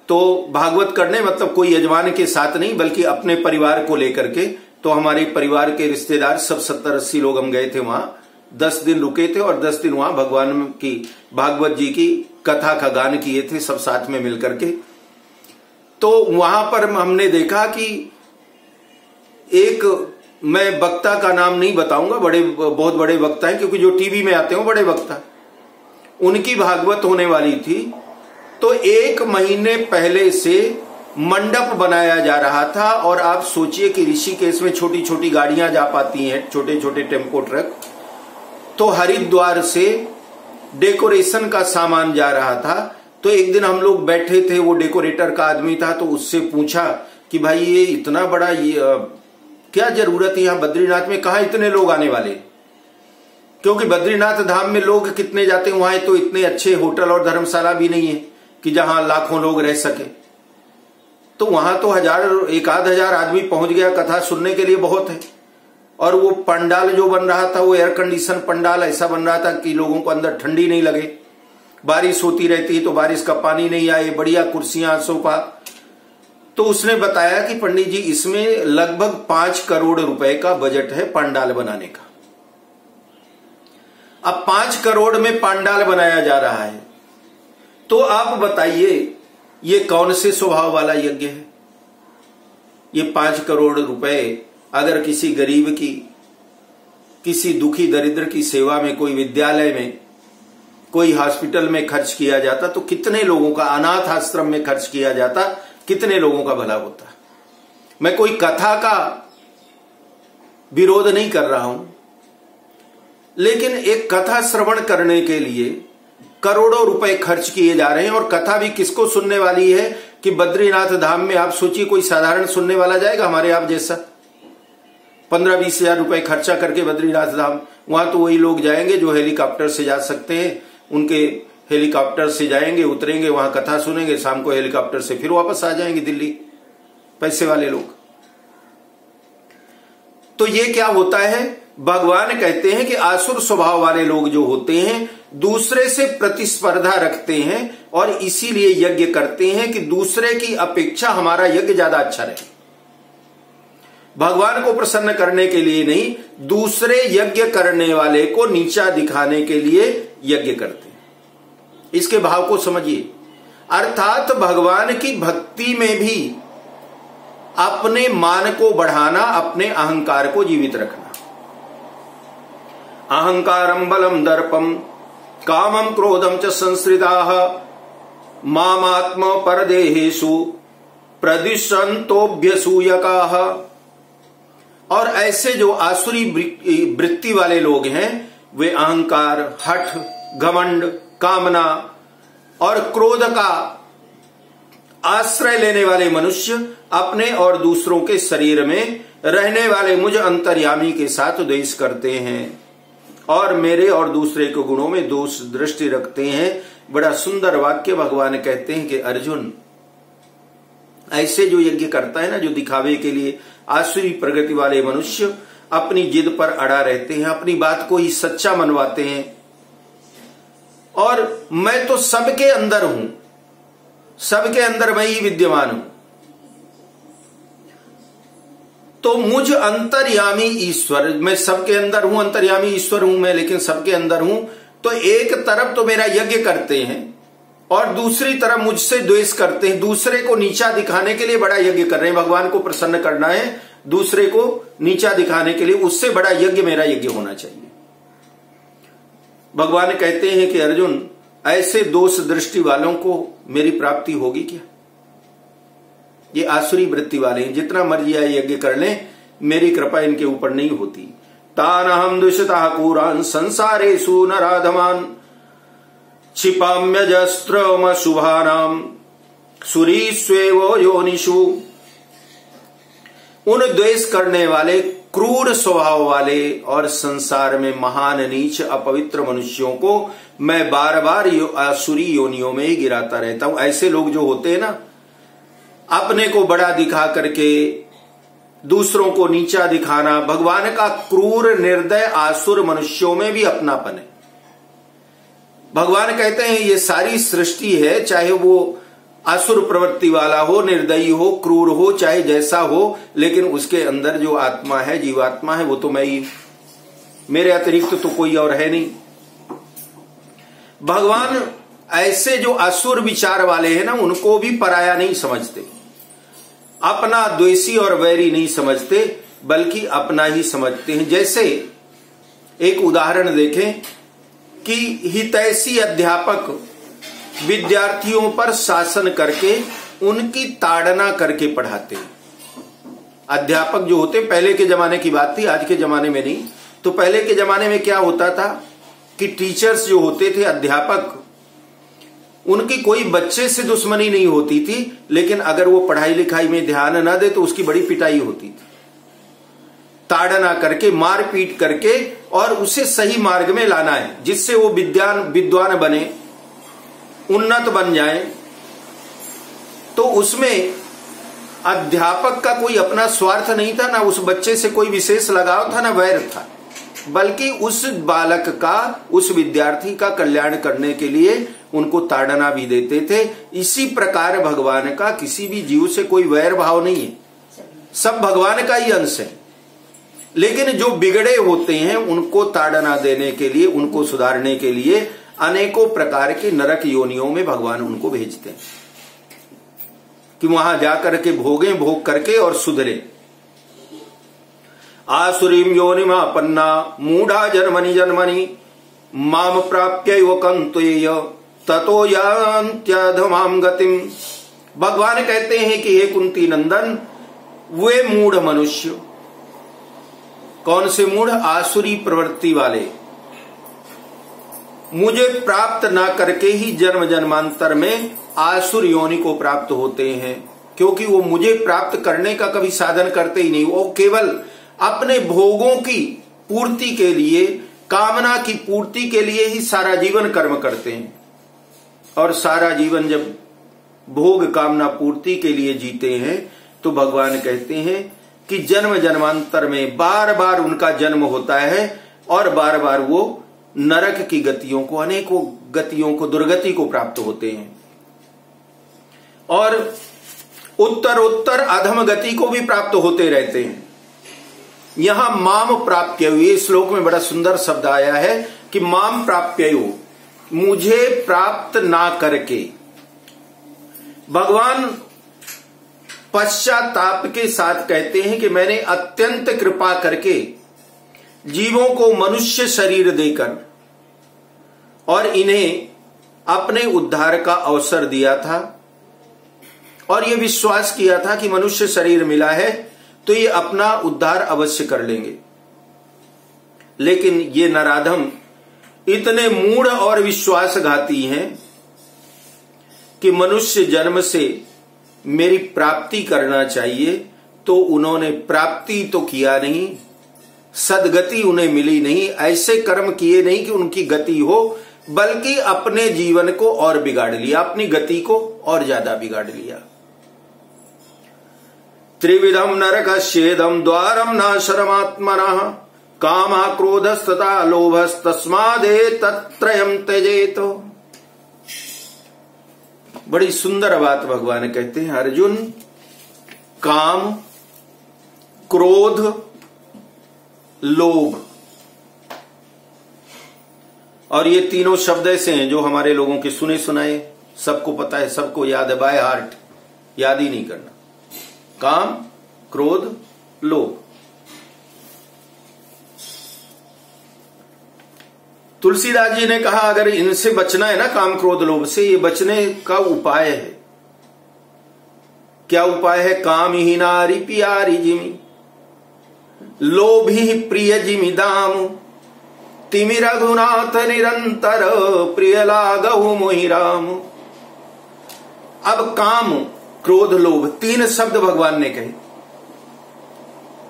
S1: तो भागवत करने मतलब कोई यजमान के साथ नहीं, बल्कि अपने परिवार को लेकर के। तो हमारे परिवार के रिश्तेदार सब 70-80 लोग हम गए थे वहां। 10 दिन रुके थे और 10 दिन वहां भगवान की, भागवत जी की कथा का गान किए थे सब साथ में मिलकर के। तो वहां पर हमने देखा कि एक, मैं वक्ता का नाम नहीं बताऊंगा, बहुत बड़े वक्ता हैं, क्योंकि जो टीवी में आते हैं वो बड़े वक्ता, उनकी भागवत होने वाली थी। तो 1 महीने पहले से मंडप बनाया जा रहा था। और आप सोचिए कि ऋषिकेश में छोटी छोटी गाड़ियां जा पाती हैं, छोटे छोटे टेम्पो ट्रक। तो हरिद्वार से डेकोरेशन का सामान जा रहा था। तो एक दिन हम लोग बैठे थे, वो डेकोरेटर का आदमी था, तो उससे पूछा कि भाई ये इतना बड़ा, ये क्या जरूरत है यहां बद्रीनाथ में, कहां इतने लोग आने वाले। क्योंकि बद्रीनाथ धाम में लोग कितने जाते हैं, वहां तो इतने अच्छे होटल और धर्मशाला भी नहीं है कि जहां लाखों लोग रह सके। तो वहां तो 1,000 हजार आदमी पहुंच गया कथा सुनने के लिए, बहुत है। और वो पंडाल जो बन रहा था वो एयर कंडीशन पंडाल ऐसा बन रहा था कि लोगों को अंदर ठंडी नहीं लगे। बारिश होती रहती तो बारिश का पानी नहीं आए, बढ़िया कुर्सियां, सोफा। तो उसने बताया कि पंडित जी इसमें लगभग 5 करोड़ रुपए का बजट है पंडाल बनाने का। अब 5 करोड़ में पंडाल बनाया जा रहा है, तो आप बताइए ये कौन से स्वभाव वाला यज्ञ है। ये 5 करोड़ रुपए अगर किसी गरीब की, किसी दुखी दरिद्र की सेवा में, कोई विद्यालय में, कोई हॉस्पिटल में खर्च किया जाता तो कितने लोगों का, अनाथ आश्रम में खर्च किया जाता, कितने लोगों का भला होता। मैं कोई कथा का विरोध नहीं कर रहा हूं, लेकिन एक कथा श्रवण करने के लिए करोड़ों रुपए खर्च किए जा रहे हैं। और कथा भी किसको सुनने वाली है कि बद्रीनाथ धाम में आप सोचिए कोई साधारण सुनने वाला जाएगा, हमारे आप जैसा 15-20 हजार रुपए खर्चा करके बद्रीनाथ धाम। वहां तो वही लोग जाएंगे जो हेलीकॉप्टर से जा सकते हैं, उनके हेलीकॉप्टर से जाएंगे, उतरेंगे, वहां कथा सुनेंगे, शाम को हेलीकॉप्टर से फिर वापस आ जाएंगे दिल्ली, पैसे वाले लोग। तो ये क्या होता है, भगवान कहते हैं कि आसुर स्वभाव वाले लोग जो होते हैं दूसरे से प्रतिस्पर्धा रखते हैं और इसीलिए यज्ञ करते हैं कि दूसरे की अपेक्षा हमारा यज्ञ ज्यादा अच्छा रहे। भगवान को प्रसन्न करने के लिए नहीं, दूसरे यज्ञ करने वाले को नीचा दिखाने के लिए यज्ञ करते हैं। इसके भाव को समझिए। अर्थात भगवान की भक्ति में भी अपने मान को बढ़ाना, अपने अहंकार को जीवित रखना। अहंकारम बलम दर्पम कामम क्रोधम च संश्रिताः मामात्म परदेहेषु प्रदिशंतोभ्यसूयकाः। और ऐसे जो आसुरी वृत्ति वाले लोग हैं वे अहंकार, हठ, घमंड, कामना और क्रोध का आश्रय लेने वाले मनुष्य अपने और दूसरों के शरीर में रहने वाले मुझ अंतर्यामी के साथ द्वेष करते हैं और मेरे और दूसरे के गुणों में दोष दृष्टि रखते हैं। बड़ा सुंदर वाक्य भगवान कहते हैं कि अर्जुन, ऐसे जो यज्ञ करता है ना, जो दिखावे के लिए आसुरी प्रगति वाले मनुष्य अपनी जिद पर अड़ा रहते हैं, अपनी बात को ही सच्चा मनवाते हैं, और मैं तो सबके अंदर हूं, सबके अंदर मैं ही विद्यमान हूं, तो मुझ अंतर्यामी ईश्वर, मैं सबके अंदर हूं, अंतर्यामी ईश्वर हूं मैं, लेकिन सबके अंदर हूं। तो एक तरफ तो मेरा यज्ञ करते हैं और दूसरी तरफ मुझसे द्वेष करते हैं, दूसरे को नीचा दिखाने के लिए बड़ा यज्ञ कर रहे हैं। भगवान को प्रसन्न करना है, दूसरे को नीचा दिखाने के लिए, उससे बड़ा यज्ञ मेरा यज्ञ होना चाहिए। भगवान कहते हैं कि अर्जुन, ऐसे दोष दृष्टि वालों को मेरी प्राप्ति होगी क्या? ये आसुरी वृत्ति वाले हैं, जितना मर्जी आए यज्ञ कर लें, मेरी कृपा इनके ऊपर नहीं होती। तानहम दुष्टः कुरान संसारेषु नराधमान क्षिपाम्यजस्त्रम शुभानाम सुरीस्वेवो योनिषु। उन द्वेष करने वाले, क्रूर स्वभाव वाले और संसार में महान नीच अपवित्र मनुष्यों को मैं बार बार आसुरी योनियों में ही गिराता रहता हूं। ऐसे लोग जो होते हैं ना, अपने को बड़ा दिखा करके दूसरों को नीचा दिखाना, भगवान का क्रूर निर्दय आसुर मनुष्यों में भी अपनापन है। भगवान कहते हैं ये सारी सृष्टि है, चाहे वो आसुर प्रवृत्ति वाला हो, निर्दयी हो, क्रूर हो, चाहे जैसा हो, लेकिन उसके अंदर जो आत्मा है, जीवात्मा है, वो तो मैं ही, मेरे अतिरिक्त तो कोई और है नहीं। भगवान ऐसे जो असुर विचार वाले हैं ना, उनको भी पराया नहीं समझते, अपना द्वेषी और वैरी नहीं समझते, बल्कि अपना ही समझते हैं। जैसे एक उदाहरण देखें कि हितैषी अध्यापक विद्यार्थियों पर शासन करके उनकी ताड़ना करके पढ़ाते हैं। अध्यापक जो होते, पहले के जमाने की बात थी, आज के जमाने में नहीं। तो पहले के जमाने में क्या होता था कि टीचर्स जो होते थे, अध्यापक, उनकी कोई बच्चे से दुश्मनी नहीं होती थी, लेकिन अगर वो पढ़ाई लिखाई में ध्यान न दे तो उसकी बड़ी पिटाई होती थी। ताड़ना करके, मारपीट करके, और उसे सही मार्ग में लाना है, जिससे वो विद्वान बने, उन्नत बन जाए। तो उसमें अध्यापक का कोई अपना स्वार्थ नहीं था, ना उस बच्चे से कोई विशेष लगाव था, ना वैर था, बल्कि उस बालक का, उस विद्यार्थी का कल्याण करने के लिए उनको ताड़ना भी देते थे। इसी प्रकार भगवान का किसी भी जीव से कोई वैर भाव नहीं है, सब भगवान का ही अंश है। लेकिन जो बिगड़े होते हैं उनको ताड़ना देने के लिए, उनको सुधारने के लिए अनेकों प्रकार की नरक योनियों में भगवान उनको भेजते हैं कि वहां जाकर के भोग करके और सुधरे। आसुरीम योनिमापन्ना मूढ़ा जन्मनि जन्मनि माम प्राप्यैव कंतुय ततो यान्त्यधमाम गतिम। भगवान कहते हैं कि हे कुंती नंदन, वे मूढ़ मनुष्य, कौन से मूढ़? आसुरी प्रवृत्ति वाले, मुझे प्राप्त ना करके ही जन्म जन्मांतर में आसुर योनि को प्राप्त होते हैं, क्योंकि वो मुझे प्राप्त करने का कभी साधन करते ही नहीं। वो केवल अपने भोगों की पूर्ति के लिए, कामना की पूर्ति के लिए ही सारा जीवन कर्म करते हैं, और सारा जीवन जब भोग कामना पूर्ति के लिए जीते हैं तो भगवान कहते हैं कि जन्म जन्मांतर में बार बार उनका जन्म होता है और बार बार वो नरक की गतियों को, अनेकों गतियों को, दुर्गति को प्राप्त होते हैं, और उत्तर उत्तर अधम गति को भी प्राप्त होते रहते हैं। यहां माम प्राप्य हुए, इस श्लोक में बड़ा सुंदर शब्द आया है कि माम प्राप्ययो, मुझे प्राप्त ना करके। भगवान पश्चाताप के साथ कहते हैं कि मैंने अत्यंत कृपा करके जीवों को मनुष्य शरीर देकर और इन्हें अपने उद्धार का अवसर दिया था, और ये विश्वास किया था कि मनुष्य शरीर मिला है तो ये अपना उद्धार अवश्य कर लेंगे। लेकिन ये नराधम इतने मूढ़ और विश्वासघाती हैं कि मनुष्य जन्म से मेरी प्राप्ति करना चाहिए, तो उन्होंने प्राप्ति तो किया नहीं, सदगति उन्हें मिली नहीं, ऐसे कर्म किए नहीं कि उनकी गति हो, बल्कि अपने जीवन को और बिगाड़ लिया, अपनी गति को और ज्यादा बिगाड़ लिया। त्रिविधम नरकस्येदम द्वारम न शरमात्मनः कामा क्रोधस्तथा लोभस्तस्मादेतत्त्रयम् त्यजेत। बड़ी सुंदर बात भगवान कहते हैं, अर्जुन, काम, क्रोध, लोभ, और ये तीनों शब्द ऐसे हैं जो हमारे लोगों के सुने सुनाए, सबको पता है, सबको याद है, बाय हार्ट, याद ही नहीं करना। काम, क्रोध, लोभ। तुलसीदास जी ने कहा अगर इनसे बचना है ना, काम क्रोध लोभ से, ये बचने का उपाय है। क्या उपाय है? काम ही नारी प्यारी जिमी, लोभ ही प्रिय जिमी दाम, तिमि रघुनाथ निरंतर प्रिय लागहु मोहि राम। अब काम, क्रोध, लोभ, तीन शब्द भगवान ने कहे।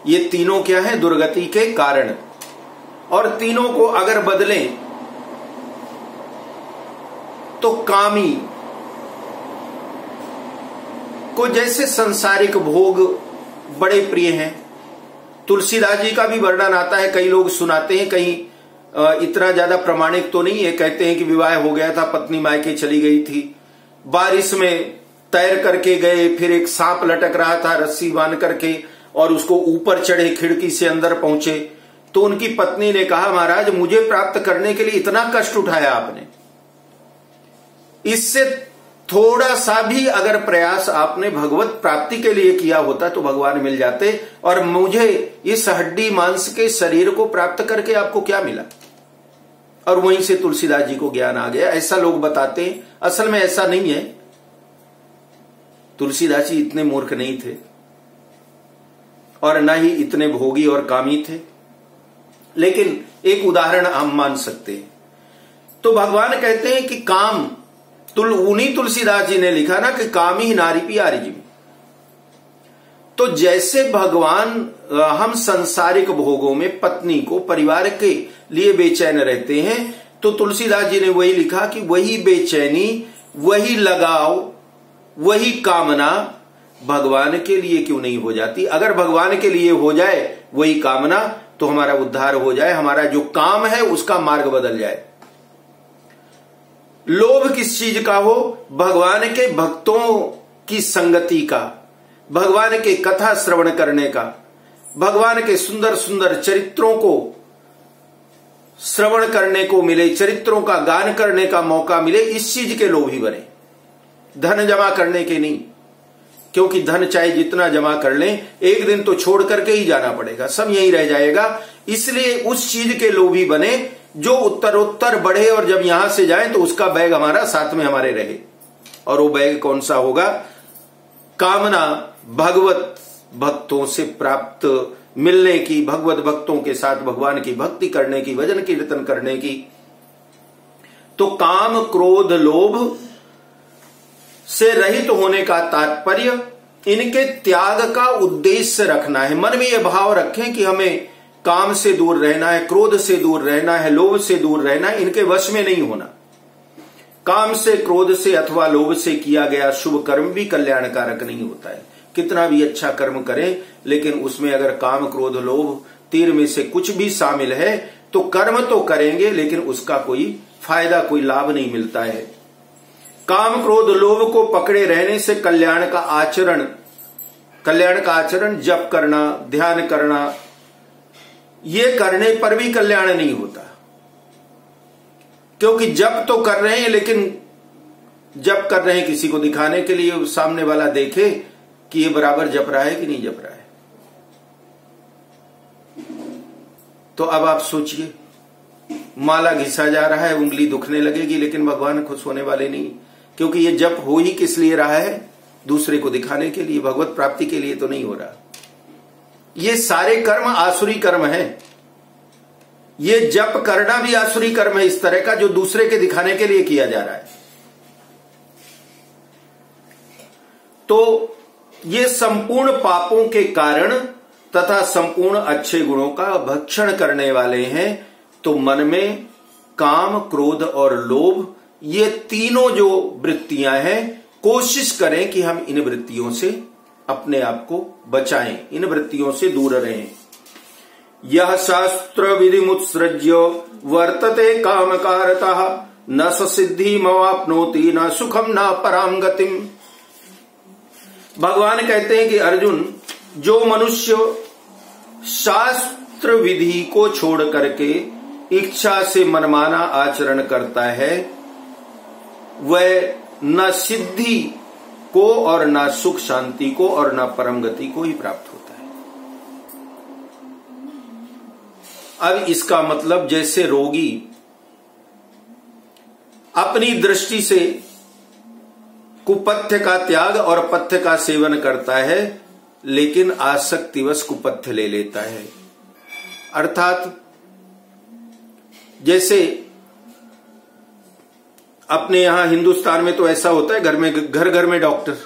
S1: ये तीनों क्या है? दुर्गति के कारण। और तीनों को अगर बदलें तो कामी को जैसे सांसारिक भोग बड़े प्रिय हैं। तुलसीदास जी का भी वर्णन आता है, कई लोग सुनाते हैं, कहीं इतना ज्यादा प्रमाणिक तो नहीं है। कहते हैं कि विवाह हो गया था, पत्नी मायके चली गई थी, बारिश में तैर करके गए, फिर एक सांप लटक रहा था रस्सी बांध करके, और उसको ऊपर चढ़े, खिड़की से अंदर पहुंचे, तो उनकी पत्नी ने कहा, महाराज मुझे प्राप्त करने के लिए इतना कष्ट उठाया आपने, इससे थोड़ा सा भी अगर प्रयास आपने भगवत प्राप्ति के लिए किया होता तो भगवान मिल जाते, और मुझे इस हड्डी मांस के शरीर को प्राप्त करके आपको क्या मिला। और वहीं से तुलसीदास जी को ज्ञान आ गया, ऐसा लोग बताते हैं। असल में ऐसा नहीं है, तुलसीदास जी इतने मूर्ख नहीं थे और न ही इतने भोगी और कामी थे, लेकिन एक उदाहरण हम मान सकते हैं। तो भगवान कहते हैं कि काम, उन्हीं तुलसीदास जी ने लिखा ना कि काम ही नारी प्यारी जी। तो जैसे भगवान, हम सांसारिक भोगों में पत्नी को, परिवार के लिए बेचैन रहते हैं, तो तुलसीदास जी ने वही लिखा कि वही बेचैनी, वही लगाव, वही कामना भगवान के लिए क्यों नहीं हो जाती। अगर भगवान के लिए हो जाए वही कामना, तो हमारा उद्धार हो जाए, हमारा जो काम है उसका मार्ग बदल जाए। लोभ किस चीज का हो? भगवान के भक्तों की संगति का, भगवान के कथा श्रवण करने का, भगवान के सुंदर सुंदर चरित्रों को श्रवण करने को मिले, चरित्रों का गान करने का मौका मिले, इस चीज के लोभी बने, धन जमा करने के नहीं। क्योंकि धन चाहे जितना जमा कर लें, एक दिन तो छोड़ करके ही जाना पड़ेगा, सब यहीं रह जाएगा। इसलिए उस चीज के लोभी बने जो उत्तरोत्तर बढ़े, और जब यहां से जाएं तो उसका बैग हमारा साथ में हमारे रहे। और वो बैग कौन सा होगा? कामना भगवत भक्तों से प्राप्त मिलने की, भगवत भक्तों के साथ भगवान की भक्ति करने की, भजन कीर्तन करने की। तो काम, क्रोध, लोभ से रहित होने का तात्पर्य इनके त्याग का उद्देश्य रखना है। मन में यह भाव रखें कि हमें काम से दूर रहना है, क्रोध से दूर रहना है, लोभ से दूर रहना है, इनके वश में नहीं होना। काम से, क्रोध से अथवा लोभ से किया गया शुभ कर्म भी कल्याणकारक नहीं होता है। कितना भी अच्छा कर्म करें, लेकिन उसमें अगर काम, क्रोध, लोभ, तीर में से कुछ भी शामिल है तो कर्म तो करेंगे, लेकिन उसका कोई फायदा, कोई लाभ नहीं मिलता है। काम, क्रोध, लोभ को पकड़े रहने से कल्याण का आचरण जप करना, ध्यान करना, ये करने पर भी कल्याण नहीं होता। क्योंकि जप तो कर रहे हैं, लेकिन जप कर रहे हैं किसी को दिखाने के लिए, सामने वाला देखे कि ये बराबर जप रहा है कि नहीं जप रहा है। तो अब आप सोचिए, माला घिसा जा रहा है, उंगली दुखने लगेगी, लेकिन भगवान खुश होने वाले नहीं। क्योंकि ये जप हो ही किस लिए रहा है? दूसरे को दिखाने के लिए, भगवत प्राप्ति के लिए तो नहीं हो रहा। ये सारे कर्म आसुरी कर्म हैं। ये जप करना भी आसुरी कर्म है इस तरह का, जो दूसरे के दिखाने के लिए किया जा रहा है। तो ये संपूर्ण पापों के कारण तथा संपूर्ण अच्छे गुणों का भक्षण करने वाले हैं। तो मन में काम, क्रोध और लोभ, ये तीनों जो वृत्तियां हैं, कोशिश करें कि हम इन वृत्तियों से अपने आप को बचाएं, इन वृत्तियों से दूर रहें। यह शास्त्र विधि मुत्सृज्य वर्तते कामकारतः न स सिद्धिमवाप्नोति न सुखम न पराम गतिम। भगवान कहते हैं कि अर्जुन, जो मनुष्य शास्त्र विधि को छोड़ करके इच्छा से मनमाना आचरण करता है, वह न सिद्धि को और न सुख शांति को और न परम गति को ही प्राप्त होता है। अब इसका मतलब जैसे रोगी अपनी दृष्टि से कुपथ्य का त्याग और पथ्य का सेवन करता है, लेकिन आसक्तिवश कुपथ्य ले लेता है। अर्थात जैसे अपने यहां हिंदुस्तान में तो ऐसा होता है, घर घर में डॉक्टर,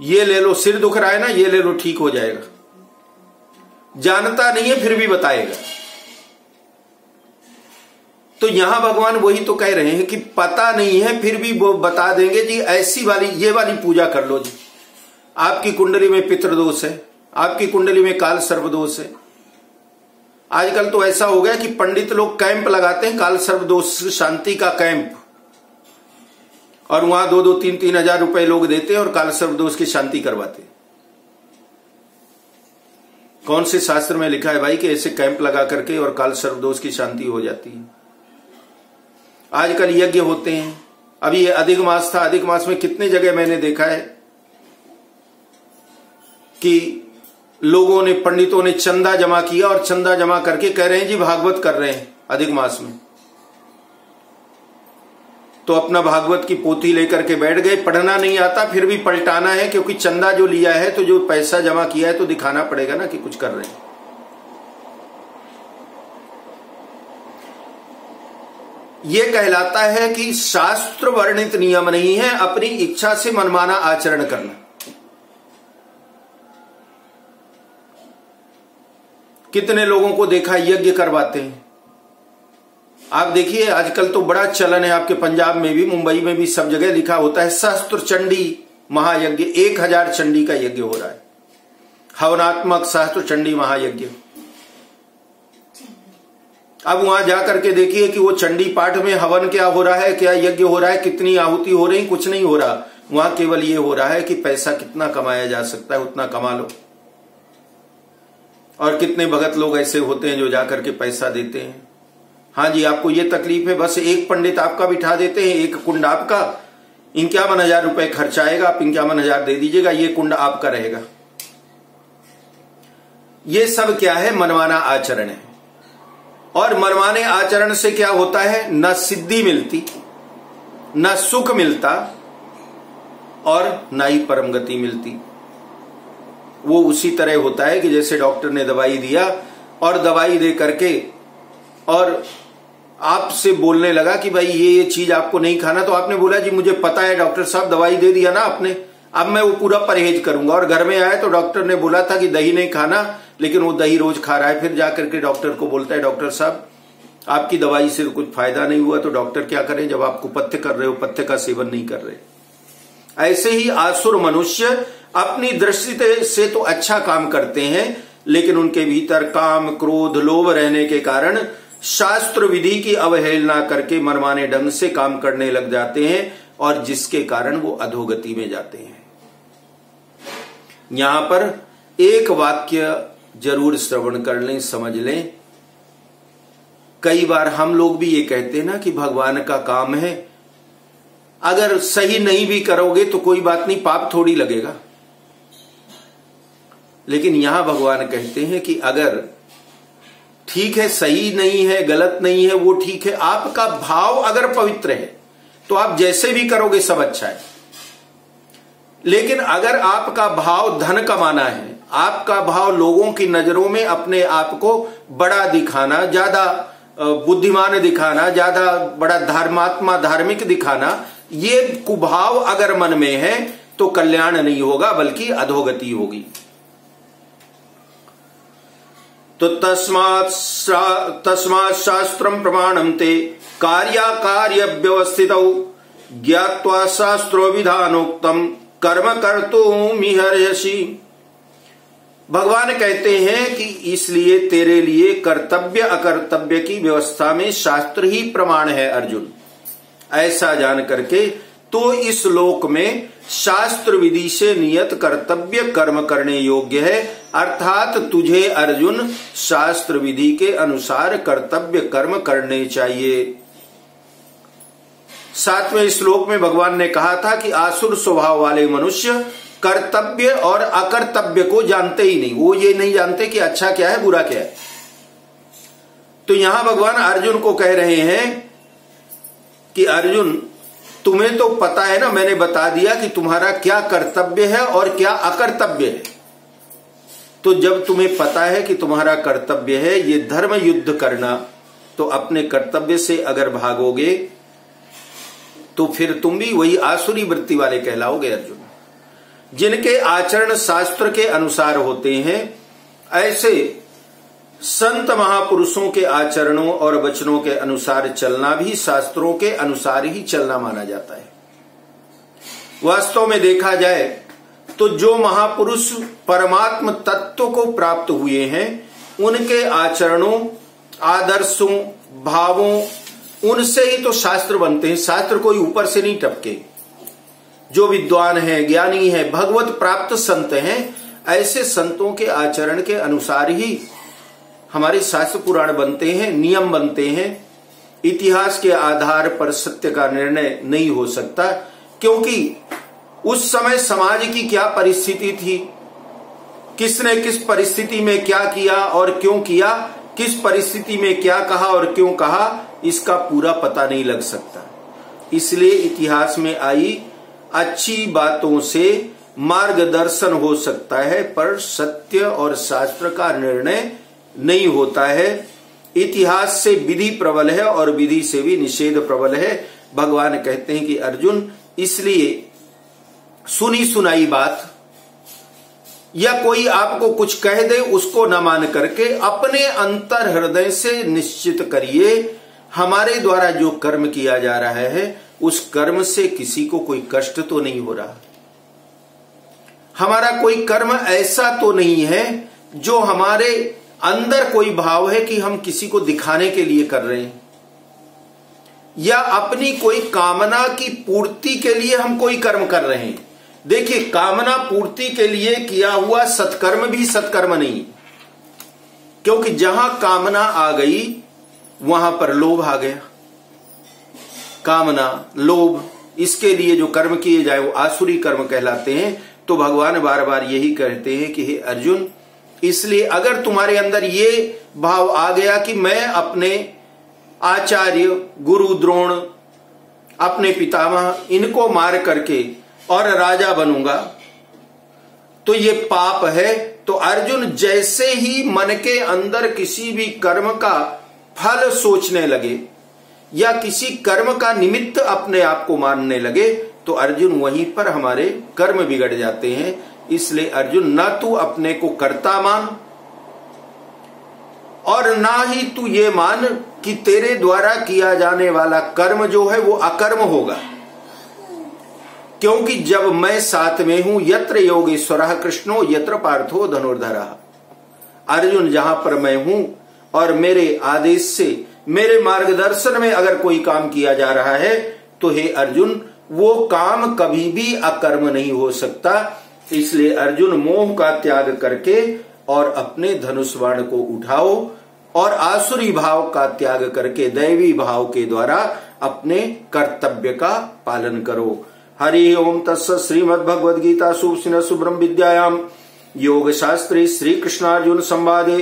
S1: ये ले लो, सिर दुख रहा है ना, ये ले लो, ठीक हो जाएगा। जानता नहीं है फिर भी बताएगा। तो यहां भगवान वही तो कह रहे हैं कि पता नहीं है फिर भी वो बता देंगे जी ऐसी वाली, ये वाली पूजा कर लो जी, आपकी कुंडली में पितृदोष है, आपकी कुंडली में काल सर्वदोष है। आजकल तो ऐसा हो गया कि पंडित लोग कैंप लगाते हैं, काल सर्वदोष शांति का कैंप, और वहां 2-2, 3-3 हजार रुपए लोग देते हैं और काल सर्वदोष की शांति करवाते हैं। कौन से शास्त्र में लिखा है भाई कि ऐसे कैंप लगा करके और काल सर्वदोष की शांति हो जाती है? आजकल यज्ञ होते हैं। अभी ये अधिक मास था, अधिक मास में कितने जगह मैंने देखा है कि लोगों ने, पंडितों ने चंदा जमा किया और चंदा जमा करके कह रहे हैं जी भागवत कर रहे हैं अधिक मास में। तो अपना भागवत की पोथी लेकर के बैठ गए, पढ़ना नहीं आता फिर भी पलटाना है, क्योंकि चंदा जो लिया है तो जो पैसा जमा किया है तो दिखाना पड़ेगा ना कि कुछ कर रहे हैं। यह कहलाता है कि शास्त्र वर्णित नियम नहीं है अपनी इच्छा से मनमाना आचरण करना। कितने लोगों को देखा यज्ञ करवाते हैं। आप देखिए आजकल तो बड़ा चलन है, आपके पंजाब में भी, मुंबई में भी, सब जगह लिखा होता है सहस्त्र चंडी महायज्ञ, 1000 चंडी का यज्ञ हो रहा है, हवनात्मक सहस्त्र चंडी महायज्ञ। अब वहां जाकर के देखिए कि वो चंडी पाठ में हवन क्या हो रहा है, क्या यज्ञ हो रहा है, कितनी आहुति हो रही, कुछ नहीं हो रहा। वहां केवल ये हो रहा है कि पैसा कितना कमाया जा सकता है उतना कमा लो। और कितने भगत लोग ऐसे होते हैं जो जाकर के पैसा देते हैं। हाँ जी, आपको ये तकलीफ है, बस एक पंडित आपका बिठा देते हैं, एक कुंड आपका, 51,000 रुपए खर्च आएगा, आप 51,000 दे दीजिएगा, ये कुंड आपका रहेगा। ये सब क्या है? मनमाना आचरण है। और मनमाने आचरण से क्या होता है? न सिद्धि मिलती, न सुख मिलता और न ही परम गति मिलती। वो उसी तरह होता है कि जैसे डॉक्टर ने दवाई दिया और दवाई दे करके और आपसे बोलने लगा कि भाई ये चीज आपको नहीं खाना, तो आपने बोला जी मुझे पता है डॉक्टर साहब, दवाई दे दिया ना आपने, अब मैं वो पूरा परहेज करूंगा। और घर में आया तो डॉक्टर ने बोला था कि दही नहीं खाना, लेकिन वो दही रोज खा रहा है। फिर जाकर के डॉक्टर को बोलता है डॉक्टर साहब आपकी दवाई से कुछ फायदा नहीं हुआ। तो डॉक्टर क्या करें जब आप कुपथ्य कर रहे हो, पथ्य का सेवन नहीं कर रहे। ऐसे ही आसुर मनुष्य अपनी दृष्टि से तो अच्छा काम करते हैं, लेकिन उनके भीतर काम, क्रोध, लोभ रहने के कारण शास्त्र विधि की अवहेलना करके मनमाने ढंग से काम करने लग जाते हैं, और जिसके कारण वो अधोगति में जाते हैं। यहां पर एक वाक्य जरूर श्रवण कर लें, समझ लें। कई बार हम लोग भी ये कहते हैं ना कि भगवान का काम है, अगर सही नहीं भी करोगे तो कोई बात नहीं, पाप थोड़ी लगेगा। लेकिन यहां भगवान कहते हैं कि अगर ठीक है, सही नहीं है, गलत नहीं है, वो ठीक है, आपका भाव अगर पवित्र है तो आप जैसे भी करोगे सब अच्छा है। लेकिन अगर आपका भाव धन कमाना है, आपका भाव लोगों की नजरों में अपने आप को बड़ा दिखाना, ज्यादा बुद्धिमान दिखाना, ज्यादा बड़ा धर्मात्मा, धार्मिक दिखाना, ये कुभाव अगर मन में है, तो कल्याण नहीं होगा बल्कि अधोगति होगी। तो तस्मात् शास्त्रम प्रमाणम ते कार्याकार्य व्यवस्थितौ ज्ञात्वा शास्त्रो विधानोक्तम कर्म कर्तुमिहर्यसि। भगवान कहते हैं कि इसलिए तेरे लिए कर्तव्य अकर्तव्य की व्यवस्था में शास्त्र ही प्रमाण है अर्जुन। ऐसा जान करके तो इस लोक में शास्त्र विधि से नियत कर्तव्य कर्म करने योग्य है, अर्थात तुझे अर्जुन शास्त्र विधि के अनुसार कर्तव्य कर्म करने चाहिए। 7वें श्लोक में भगवान ने कहा था कि आसुर स्वभाव वाले मनुष्य कर्तव्य और अकर्तव्य को जानते ही नहीं, वो ये नहीं जानते कि अच्छा क्या है बुरा क्या है। तो यहां भगवान अर्जुन को कह रहे हैं कि अर्जुन तुम्हें तो पता है ना, मैंने बता दिया कि तुम्हारा क्या कर्तव्य है और क्या अकर्तव्य है। तो जब तुम्हें पता है कि तुम्हारा कर्तव्य है ये धर्म युद्ध करना, तो अपने कर्तव्य से अगर भागोगे तो फिर तुम भी वही आसुरी वृत्ति वाले कहलाओगे अर्जुन। जिनके आचरण शास्त्र के अनुसार होते हैं, ऐसे संत महापुरुषों के आचरणों और वचनों के अनुसार चलना भी शास्त्रों के अनुसार ही चलना माना जाता है। वास्तव में देखा जाए तो जो महापुरुष परमात्म तत्व को प्राप्त हुए हैं, उनके आचरणों, आदर्शों, भावों, उनसे ही तो शास्त्र बनते हैं। शास्त्र कोई ऊपर से नहीं टपके। जो विद्वान है, ज्ञानी है, भगवत प्राप्त संत हैं, ऐसे संतों के आचरण के अनुसार ही हमारे शास्त्र पुराण बनते हैं, नियम बनते हैं। इतिहास के आधार पर सत्य का निर्णय नहीं हो सकता, क्योंकि उस समय समाज की क्या परिस्थिति थी, किसने किस परिस्थिति में क्या किया और क्यों किया, किस परिस्थिति में क्या कहा और क्यों कहा, इसका पूरा पता नहीं लग सकता। इसलिए इतिहास में आई अच्छी बातों से मार्गदर्शन हो सकता है, पर सत्य और शास्त्र का निर्णय नहीं होता है। इतिहास से विधि प्रबल है और विधि से भी निषेध प्रबल है। भगवान कहते हैं कि अर्जुन, इसलिए सुनी सुनाई बात या कोई आपको कुछ कह दे उसको न मान करके अपने अंतर हृदय से निश्चित करिए, हमारे द्वारा जो कर्म किया जा रहा है उस कर्म से किसी को कोई कष्ट तो नहीं हो रहा। हमारा कोई कर्म ऐसा तो नहीं है जो हमारे अंदर कोई भाव है कि हम किसी को दिखाने के लिए कर रहे हैं, या अपनी कोई कामना की पूर्ति के लिए हम कोई कर्म कर रहे हैं। देखिए, कामना पूर्ति के लिए किया हुआ सत्कर्म भी सत्कर्म नहीं, क्योंकि जहां कामना आ गई वहां पर लोभ आ गया। कामना, लोभ, इसके लिए जो कर्म किए जाए वो आसुरी कर्म कहलाते हैं। तो भगवान बार बार यही कहते हैं कि हे अर्जुन, इसलिए अगर तुम्हारे अंदर ये भाव आ गया कि मैं अपने आचार्य, गुरु द्रोण, अपने पितामह, इनको मार करके और राजा बनूंगा, तो ये पाप है। तो अर्जुन, जैसे ही मन के अंदर किसी भी कर्म का फल सोचने लगे या किसी कर्म का निमित्त अपने आप को मानने लगे, तो अर्जुन वहीं पर हमारे कर्म बिगड़ जाते हैं। इसलिए अर्जुन, ना तू अपने को कर्ता मान और ना ही तू ये मान कि तेरे द्वारा किया जाने वाला कर्म जो है वो अकर्म होगा, क्योंकि जब मैं साथ में हूं, यत्र योगेश्वरः कृष्णो यत्र पार्थो धनुर्धरः। अर्जुन, जहां पर मैं हूं और मेरे आदेश से, मेरे मार्गदर्शन में अगर कोई काम किया जा रहा है, तो हे अर्जुन, वो काम कभी भी अकर्म नहीं हो सकता। इसलिए अर्जुन, मोह का त्याग करके और अपने धनुष बाण को उठाओ और आसुरी भाव का त्याग करके दैवी भाव के द्वारा अपने कर्तव्य का पालन करो। हरि ओम तत्सत्। श्रीमद्भगवद गीता सुब्रह्म ब्रह्म विद्यायाम योग शास्त्रे श्री कृष्णार्जुन संवादे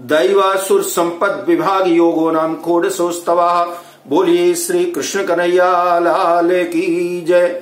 S1: दैवासुर संपद विभाग योगो नाम षोडशोस्तवः। बोलिए श्री कृष्ण कन्हैया लाल की जय।